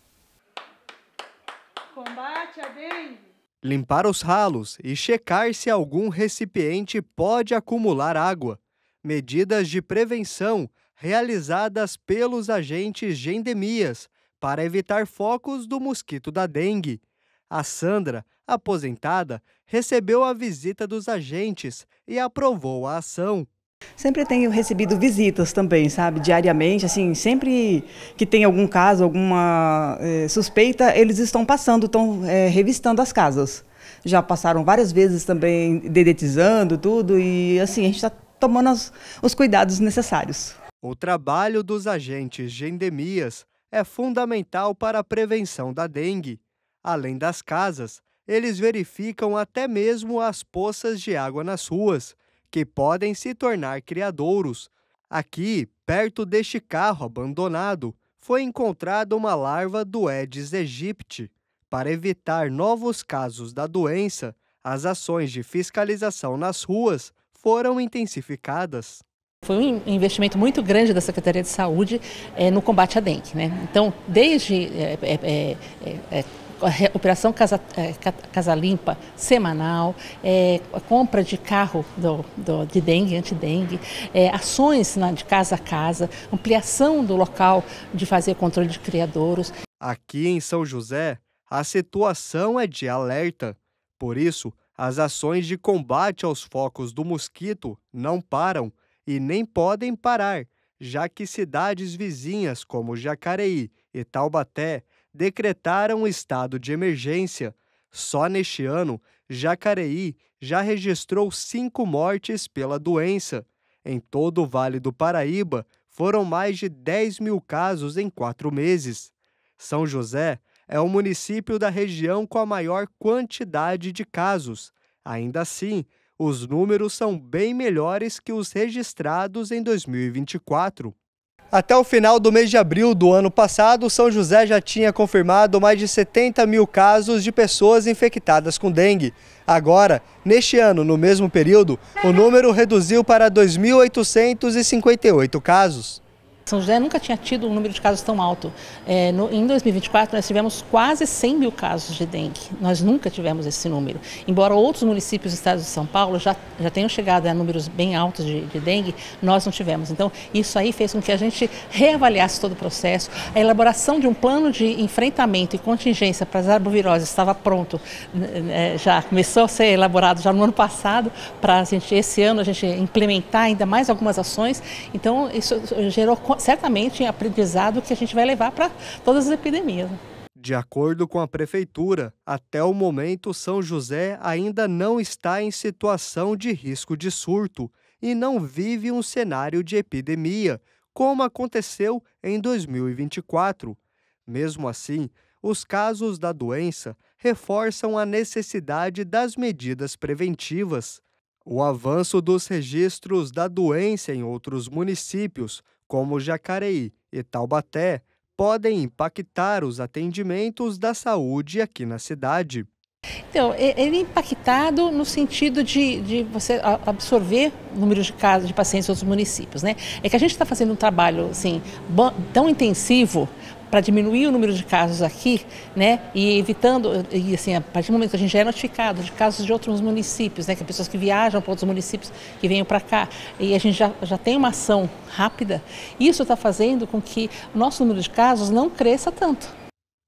Combate a dengue. Limpar os ralos e checar se algum recipiente pode acumular água. Medidas de prevenção realizadas pelos agentes de endemias para evitar focos do mosquito da dengue. A Sandra, aposentada, recebeu a visita dos agentes e aprovou a ação. Sempre tenho recebido visitas também, sabe, diariamente, assim, sempre que tem algum caso, alguma suspeita, eles estão passando, estão revistando as casas. Já passaram várias vezes também dedetizando tudo e assim, a gente está tomando os cuidados necessários. O trabalho dos agentes de endemias é fundamental para a prevenção da dengue. Além das casas, eles verificam até mesmo as poças de água nas ruas, que podem se tornar criadouros. Aqui, perto deste carro abandonado, foi encontrada uma larva do Aedes aegypti. Para evitar novos casos da doença, as ações de fiscalização nas ruas foram intensificadas. Foi um investimento muito grande da Secretaria de Saúde no combate à dengue, né? Então, desde a Operação Casa Limpa semanal, a compra de carro de dengue, antidengue, ações de casa a casa, ampliação do local de fazer controle de criadouros. Aqui em São José, a situação é de alerta. Por isso, as ações de combate aos focos do mosquito não param e nem podem parar, já que cidades vizinhas como Jacareí e Taubaté decretaram estado de emergência. Só neste ano, Jacareí já registrou 5 mortes pela doença. Em todo o Vale do Paraíba, foram mais de 10 mil casos em 4 meses. São José é o município da região com a maior quantidade de casos. Ainda assim, os números são bem melhores que os registrados em 2024. Até o final do mês de abril do ano passado, São José já tinha confirmado mais de 70 mil casos de pessoas infectadas com dengue. Agora, neste ano, no mesmo período, o número reduziu para 2.858 casos. São José nunca tinha tido um número de casos tão alto. Em 2024, nós tivemos quase 100 mil casos de dengue. Nós nunca tivemos esse número. Embora outros municípios do estado de São Paulo já tenham chegado a números bem altos de dengue, nós não tivemos. Então, isso aí fez com que a gente reavaliasse todo o processo. A elaboração de um plano de enfrentamento e contingência para as arboviroses estava pronto. Já começou a ser elaborado já no ano passado, para esse ano a gente implementar ainda mais algumas ações. Então, isso gerou certamente aprendizado que a gente vai levar para todas as epidemias. De acordo com a Prefeitura, até o momento São José ainda não está em situação de risco de surto e não vive um cenário de epidemia, como aconteceu em 2024. Mesmo assim, os casos da doença reforçam a necessidade das medidas preventivas. O avanço dos registros da doença em outros municípios, como Jacareí e Taubaté, podem impactar os atendimentos da saúde aqui na cidade. Então, ele é impactado no sentido de você absorver o número de casos de pacientes em outros municípios, né? É que a gente está fazendo um trabalho assim, tão intensivo para diminuir o número de casos aqui, né? E evitando, e assim, a partir do momento que a gente já é notificado de casos de outros municípios, né? Que pessoas que viajam para outros municípios que venham para cá, e a gente já tem uma ação rápida, isso está fazendo com que o nosso número de casos não cresça tanto.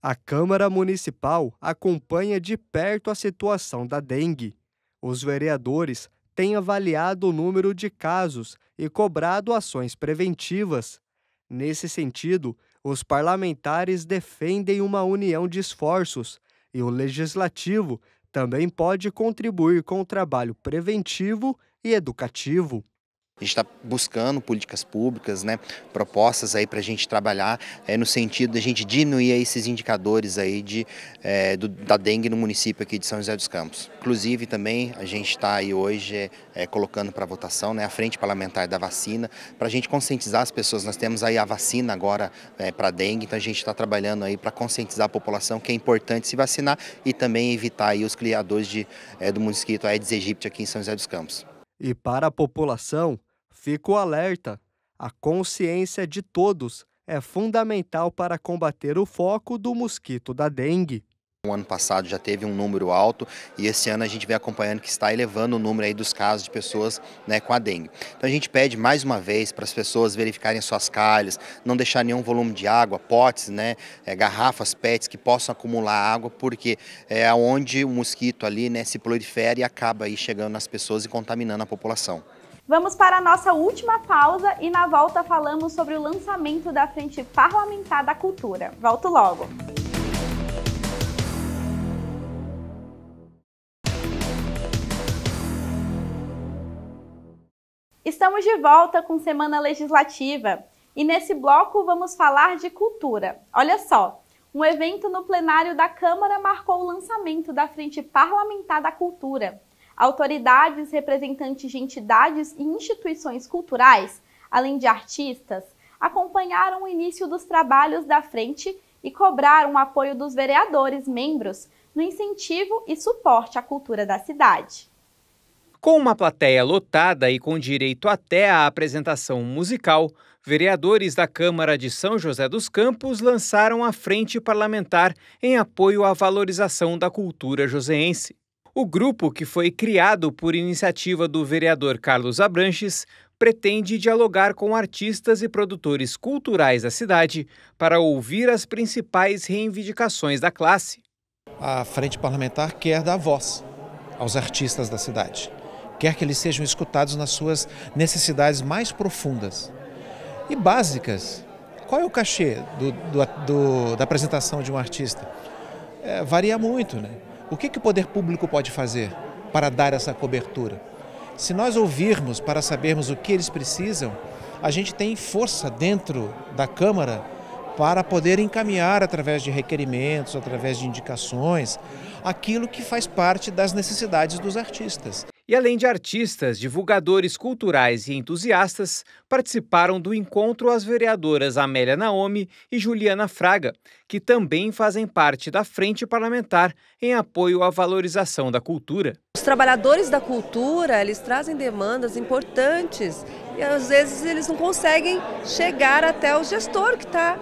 A Câmara Municipal acompanha de perto a situação da dengue. Os vereadores têm avaliado o número de casos e cobrado ações preventivas. Nesse sentido, os parlamentares defendem uma união de esforços e o Legislativo também pode contribuir com o trabalho preventivo e educativo. A gente está buscando políticas públicas, né, propostas aí para a gente trabalhar no sentido de a gente diminuir esses indicadores aí da dengue no município aqui de São José dos Campos. Inclusive também a gente está aí hoje colocando para votação, né, a frente parlamentar da vacina, para a gente conscientizar as pessoas. Nós temos aí a vacina agora para dengue, então a gente está trabalhando aí para conscientizar a população que é importante se vacinar e também evitar aí os criadores do mosquito Aedes aegypti aqui em São José dos Campos. E para a população, fica o alerta. A consciência de todos é fundamental para combater o foco do mosquito da dengue. O ano passado já teve um número alto e esse ano a gente vem acompanhando que está elevando o número aí dos casos de pessoas, né, com a dengue. Então a gente pede mais uma vez para as pessoas verificarem suas calhas, não deixar nenhum volume de água, potes, né, garrafas, PETs que possam acumular água, porque é onde o mosquito ali, né, se prolifera e acaba aí chegando nas pessoas e contaminando a população. Vamos para a nossa última pausa e na volta falamos sobre o lançamento da Frente Parlamentar da Cultura. Volto logo. Estamos de volta com Semana Legislativa e nesse bloco vamos falar de cultura. Olha só, um evento no plenário da Câmara marcou o lançamento da Frente Parlamentar da Cultura. Autoridades, representantes de entidades e instituições culturais, além de artistas, acompanharam o início dos trabalhos da frente e cobraram o apoio dos vereadores membros no incentivo e suporte à cultura da cidade. Com uma plateia lotada e com direito até à apresentação musical, vereadores da Câmara de São José dos Campos lançaram a Frente Parlamentar em apoio à valorização da cultura joseense. O grupo, que foi criado por iniciativa do vereador Carlos Abranches, pretende dialogar com artistas e produtores culturais da cidade para ouvir as principais reivindicações da classe. A Frente Parlamentar quer dar voz aos artistas da cidade. Quer que eles sejam escutados nas suas necessidades mais profundas e básicas. Qual é o cachê da apresentação de um artista? Varia muito, né? O que o poder público pode fazer para dar essa cobertura? Se nós ouvirmos para sabermos o que eles precisam, a gente tem força dentro da Câmara para poder encaminhar através de requerimentos, através de indicações, aquilo que faz parte das necessidades dos artistas. E além de artistas, divulgadores culturais e entusiastas, participaram do encontro as vereadoras Amélia Naomi e Juliana Fraga, que também fazem parte da Frente Parlamentar em apoio à valorização da cultura. Os trabalhadores da cultura, eles trazem demandas importantes e às vezes eles não conseguem chegar até o gestor que está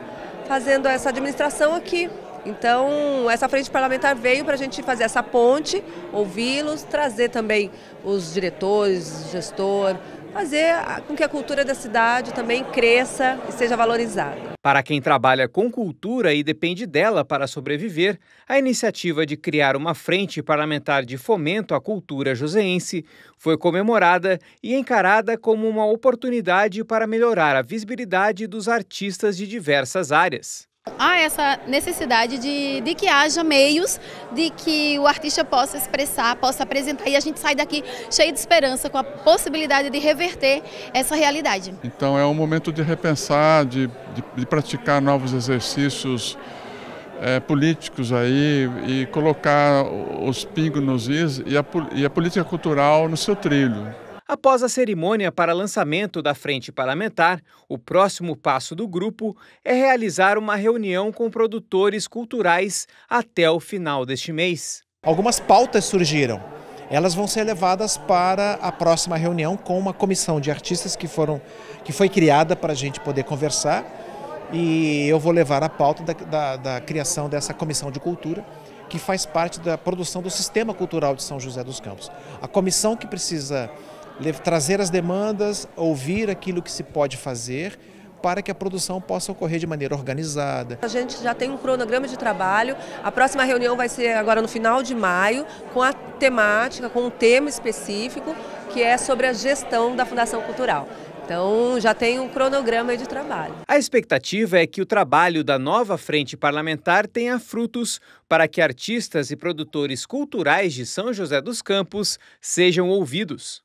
fazendo essa administração aqui. Então, essa frente parlamentar veio para a gente fazer essa ponte, ouvi-los, trazer também os diretores, o gestor, fazer com que a cultura da cidade também cresça e seja valorizada. Para quem trabalha com cultura e depende dela para sobreviver, a iniciativa de criar uma frente parlamentar de fomento à cultura joseense foi comemorada e encarada como uma oportunidade para melhorar a visibilidade dos artistas de diversas áreas. Há essa necessidade de que haja meios de que o artista possa expressar, possa apresentar e a gente sai daqui cheio de esperança com a possibilidade de reverter essa realidade. Então é um momento de repensar, de praticar novos exercícios políticos aí e colocar os pingos nos is e a política cultural no seu trilho. Após a cerimônia para lançamento da Frente Parlamentar, o próximo passo do grupo é realizar uma reunião com produtores culturais até o final deste mês. Algumas pautas surgiram. Elas vão ser levadas para a próxima reunião com uma comissão de artistas que foi criada para a gente poder conversar. E eu vou levar a pauta da criação dessa comissão de cultura, que faz parte da produção do Sistema Cultural de São José dos Campos. A comissão que precisa trazer as demandas, ouvir aquilo que se pode fazer para que a produção possa ocorrer de maneira organizada. A gente já tem um cronograma de trabalho, a próxima reunião vai ser agora no final de maio, com a temática, com um tema específico, que é sobre a gestão da Fundação Cultural. Então, já tem um cronograma de trabalho. A expectativa é que o trabalho da nova Frente Parlamentar tenha frutos para que artistas e produtores culturais de São José dos Campos sejam ouvidos.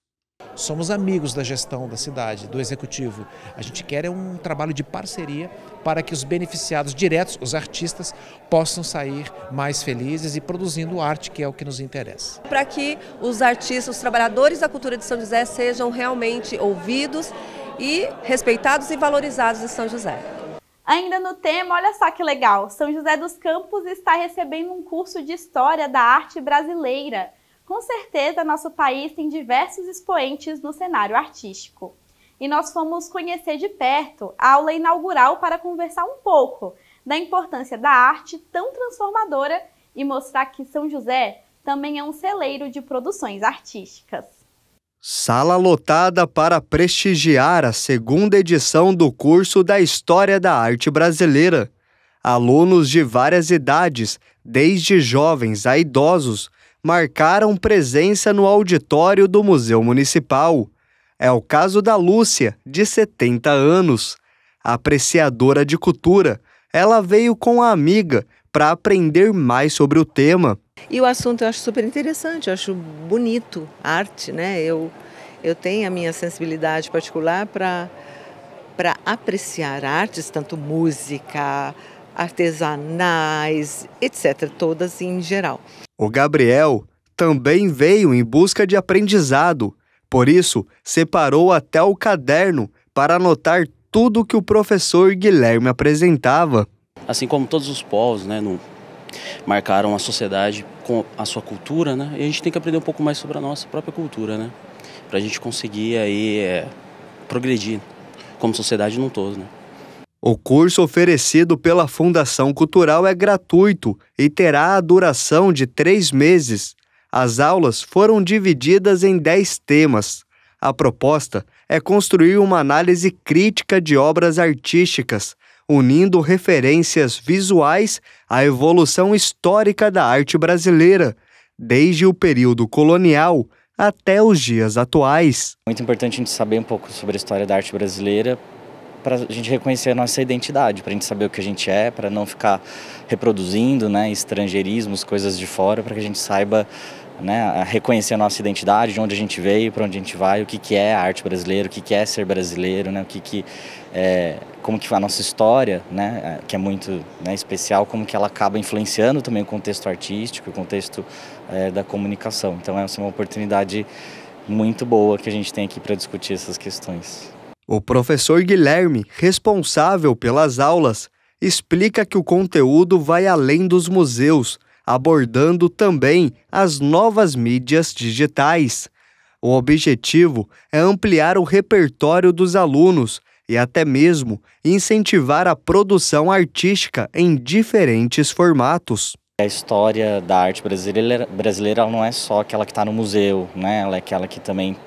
Somos amigos da gestão da cidade, do executivo. A gente quer um trabalho de parceria para que os beneficiados diretos, os artistas, possam sair mais felizes e produzindo arte, que é o que nos interessa. Para que os artistas, os trabalhadores da cultura de São José sejam realmente ouvidos e respeitados e valorizados em São José. Ainda no tema, olha só que legal, São José dos Campos está recebendo um curso de História da Arte Brasileira. Com certeza, nosso país tem diversos expoentes no cenário artístico. E nós fomos conhecer de perto a aula inaugural para conversar um pouco da importância da arte tão transformadora e mostrar que São José também é um celeiro de produções artísticas. Sala lotada para prestigiar a segunda edição do curso da História da Arte Brasileira. Alunos de várias idades, desde jovens a idosos, marcaram presença no auditório do Museu Municipal. É o caso da Lúcia, de 70 anos. Apreciadora de cultura, ela veio com a amiga para aprender mais sobre o tema. E o assunto eu acho super interessante, eu acho bonito, arte, né? Eu eu tenho a minha sensibilidade particular para apreciar artes, tanto música, artesanais, etc., todas em geral. O Gabriel também veio em busca de aprendizado, por isso separou até o caderno para anotar tudo que o professor Guilherme apresentava. Assim como todos os povos, né, marcaram a sociedade com a sua cultura, né, e a gente tem que aprender um pouco mais sobre a nossa própria cultura, né, para a gente conseguir aí progredir como sociedade num todo, né. O curso oferecido pela Fundação Cultural é gratuito e terá a duração de 3 meses. As aulas foram divididas em 10 temas. A proposta é construir uma análise crítica de obras artísticas, unindo referências visuais à evolução histórica da arte brasileira, desde o período colonial até os dias atuais. Muito importante a gente saber um pouco sobre a história da arte brasileira, para a gente reconhecer a nossa identidade, para a gente saber o que a gente é, para não ficar reproduzindo, né, estrangeirismos, coisas de fora, para que a gente saiba, né, reconhecer a nossa identidade, de onde a gente veio, para onde a gente vai, o que é a arte brasileira, o que é ser brasileiro, né, como que a nossa história, né, que é muito, né, especial, como que ela acaba influenciando também o contexto artístico, o contexto da comunicação. Então essa é uma oportunidade muito boa que a gente tem aqui para discutir essas questões. O professor Guilherme, responsável pelas aulas, explica que o conteúdo vai além dos museus, abordando também as novas mídias digitais. O objetivo é ampliar o repertório dos alunos e até mesmo incentivar a produção artística em diferentes formatos. A história da arte brasileira ela não é só aquela que está no museu, né? Ela é aquela que também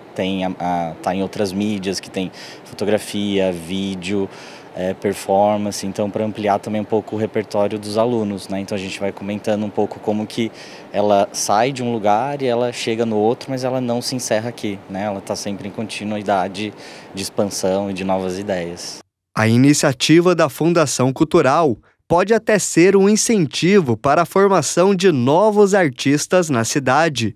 está em outras mídias, que tem fotografia, vídeo, performance, então para ampliar também um pouco o repertório dos alunos, né? Então a gente vai comentando um pouco como que ela sai de um lugar e ela chega no outro, mas ela não se encerra aqui, né? Ela está sempre em continuidade de expansão e de novas ideias. A iniciativa da Fundação Cultural pode até ser um incentivo para a formação de novos artistas na cidade.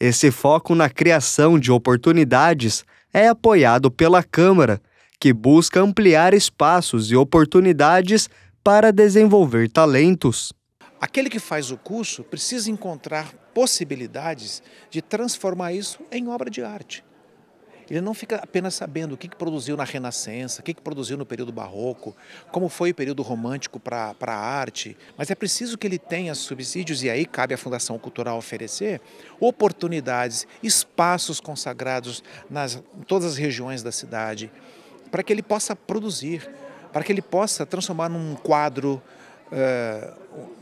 Esse foco na criação de oportunidades é apoiado pela Câmara, que busca ampliar espaços e oportunidades para desenvolver talentos. Aquele que faz o curso precisa encontrar possibilidades de transformar isso em obra de arte. Ele não fica apenas sabendo o que produziu na Renascença, o que produziu no período barroco, como foi o período romântico para a arte, mas é preciso que ele tenha subsídios, e aí cabe à Fundação Cultural oferecer oportunidades, espaços consagrados em todas as regiões da cidade, para que ele possa produzir, para que ele possa transformar num quadro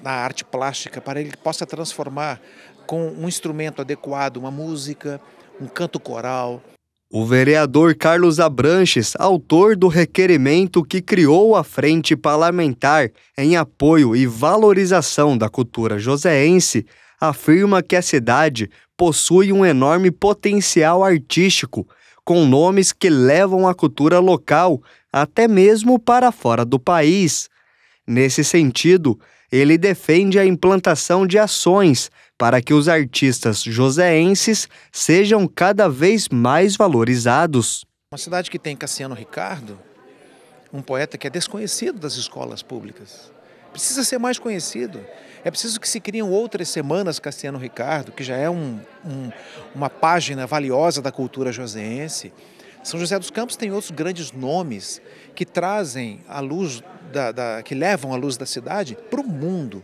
na arte plástica, para que ele possa transformar com um instrumento adequado, uma música, um canto coral. O vereador Carlos Abranches, autor do requerimento que criou a Frente Parlamentar em apoio e valorização da cultura joseense, afirma que a cidade possui um enorme potencial artístico, com nomes que levam a cultura local até mesmo para fora do país. Nesse sentido, ele defende a implantação de ações para que os artistas joseenses sejam cada vez mais valorizados. Uma cidade que tem Cassiano Ricardo, um poeta que é desconhecido das escolas públicas, precisa ser mais conhecido. É preciso que se criem outras semanas Cassiano Ricardo, que já é uma página valiosa da cultura joseense. São José dos Campos tem outros grandes nomes que trazem a luz, que levam a luz da cidade para o mundo.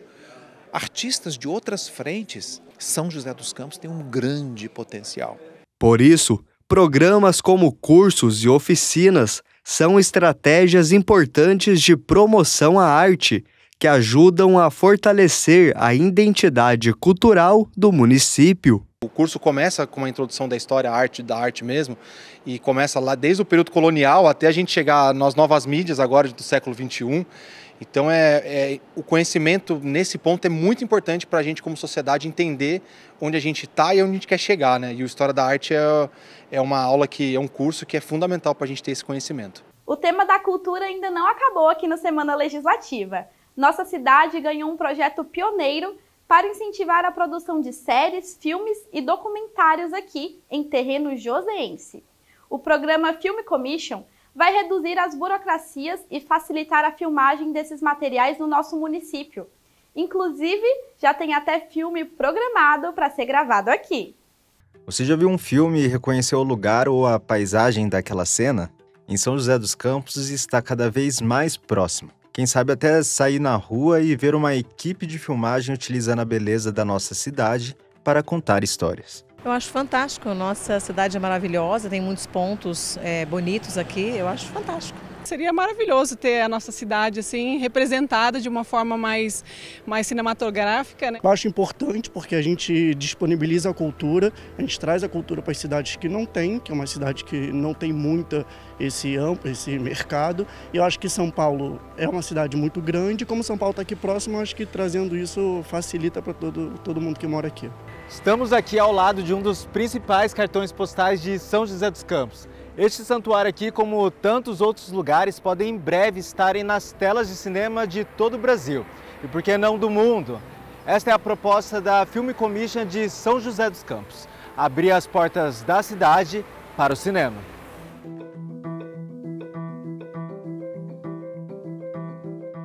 Artistas de outras frentes, São José dos Campos tem um grande potencial. Por isso, programas como cursos e oficinas são estratégias importantes de promoção à arte, que ajudam a fortalecer a identidade cultural do município. O curso começa com uma introdução da história, da arte mesmo, e começa lá desde o período colonial até a gente chegar nas novas mídias agora do século XXI. Então o conhecimento nesse ponto é muito importante para a gente como sociedade entender onde a gente está e onde a gente quer chegar, né? E o História da Arte é uma aula é um curso que é fundamental para a gente ter esse conhecimento. O tema da cultura ainda não acabou aqui no Semana Legislativa. Nossa cidade ganhou um projeto pioneiro para incentivar a produção de séries, filmes e documentários aqui em terreno joseense. O programa Film Commission vai reduzir as burocracias e facilitar a filmagem desses materiais no nosso município. Inclusive, já tem até filme programado para ser gravado aqui. Você já viu um filme e reconheceu o lugar ou a paisagem daquela cena? Em São José dos Campos está cada vez mais próximo. Quem sabe até sair na rua e ver uma equipe de filmagem utilizando a beleza da nossa cidade para contar histórias. Eu acho fantástico, nossa cidade é maravilhosa, tem muitos pontos bonitos aqui, eu acho fantástico. Seria maravilhoso ter a nossa cidade assim representada de uma forma mais cinematográfica, né? Eu acho importante porque a gente disponibiliza a cultura, a gente traz a cultura para as cidades que não tem, que é uma cidade que não tem muita esse mercado. E eu acho que São Paulo é uma cidade muito grande, como São Paulo está aqui próximo, eu acho que trazendo isso facilita para todo mundo que mora aqui. Estamos aqui ao lado de um dos principais cartões postais de São José dos Campos. Este santuário aqui, como tantos outros lugares, podem em breve estarem nas telas de cinema de todo o Brasil. E por que não do mundo? Esta é a proposta da Film Commission de São José dos Campos. Abrir as portas da cidade para o cinema.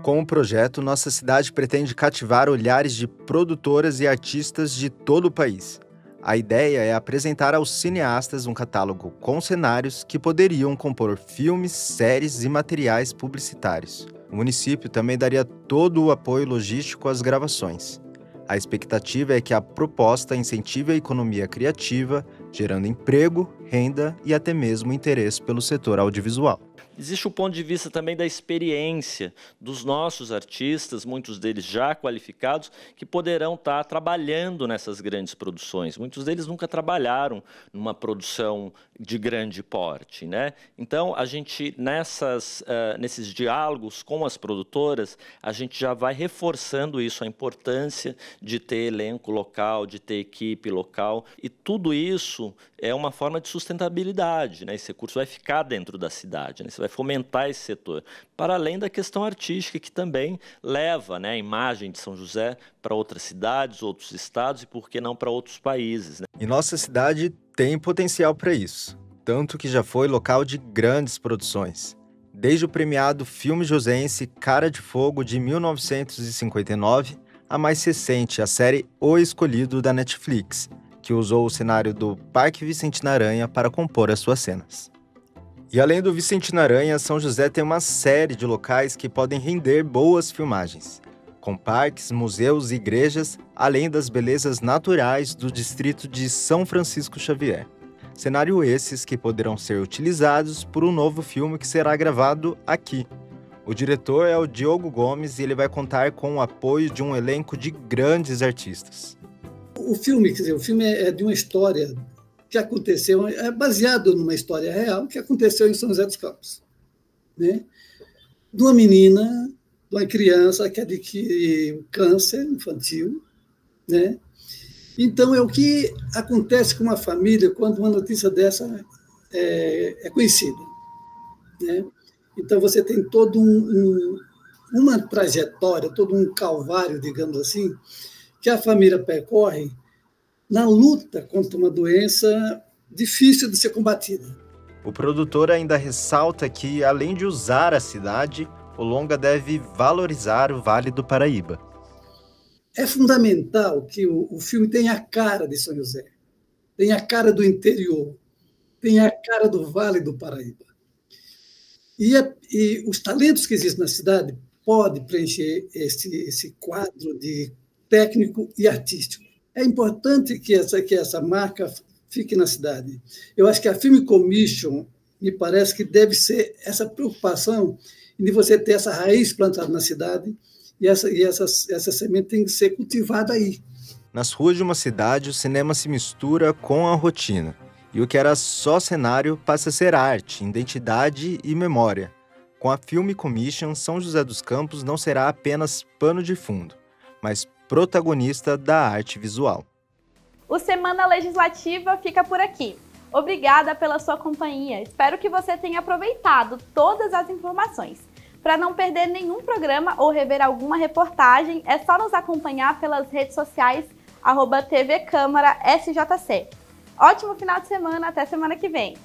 Com o projeto, nossa cidade pretende cativar olhares de produtoras e artistas de todo o país. A ideia é apresentar aos cineastas um catálogo com cenários que poderiam compor filmes, séries e materiais publicitários. O município também daria todo o apoio logístico às gravações. A expectativa é que a proposta incentive a economia criativa, gerando emprego, renda e até mesmo interesse pelo setor audiovisual. Existe o ponto de vista também da experiência dos nossos artistas, muitos deles já qualificados, que poderão estar trabalhando nessas grandes produções. Muitos deles nunca trabalharam numa produção de grande porte, né? Então, a gente, nesses diálogos com as produtoras, a gente já vai reforçando isso, a importância de ter elenco local, de ter equipe local, e tudo isso é uma forma de sustentabilidade, né? Esse recurso vai ficar dentro da cidade, né? Você vai fomentar esse setor, para além da questão artística, que também leva, né, a imagem de São José para outras cidades, outros estados e, por que não, para outros países, né? E nossa cidade tem potencial para isso, tanto que já foi local de grandes produções. Desde o premiado filme joseense Cara de Fogo, de 1959, a mais recente, a série O Escolhido, da Netflix, que usou o cenário do Parque Vicente Aranha para compor as suas cenas. E além do Vicente Aranha, São José tem uma série de locais que podem render boas filmagens, com parques, museus e igrejas, além das belezas naturais do distrito de São Francisco Xavier. Cenário esses que poderão ser utilizados por um novo filme que será gravado aqui. O diretor é o Diogo Gomes e ele vai contar com o apoio de um elenco de grandes artistas. O filme é de uma história que aconteceu, é baseado numa história real que aconteceu em São José dos Campos, né? De uma menina, de uma criança que adquire câncer infantil, né? Então, é o que acontece com uma família quando uma notícia dessa é conhecida, né? Então, você tem todo uma trajetória, todo um calvário, digamos assim, que a família percorre na luta contra uma doença difícil de ser combatida. O produtor ainda ressalta que, além de usar a cidade, o longa deve valorizar o Vale do Paraíba. É fundamental que o filme tenha a cara de São José, tenha a cara do interior, tenha a cara do Vale do Paraíba. E os talentos que existem na cidade podem preencher esse quadro de técnico e artístico. É importante que essa marca fique na cidade. Eu acho que a Film Commission, me parece que deve ser essa preocupação de você ter essa raiz plantada na cidade e essa semente tem que ser cultivada aí. Nas ruas de uma cidade, o cinema se mistura com a rotina. E o que era só cenário passa a ser arte, identidade e memória. Com a Film Commission, São José dos Campos não será apenas pano de fundo, mas protagonista da arte visual. O Semana Legislativa fica por aqui. Obrigada pela sua companhia. Espero que você tenha aproveitado todas as informações. Para não perder nenhum programa ou rever alguma reportagem, é só nos acompanhar pelas redes sociais @TV Câmara SJC. Ótimo final de semana, até semana que vem!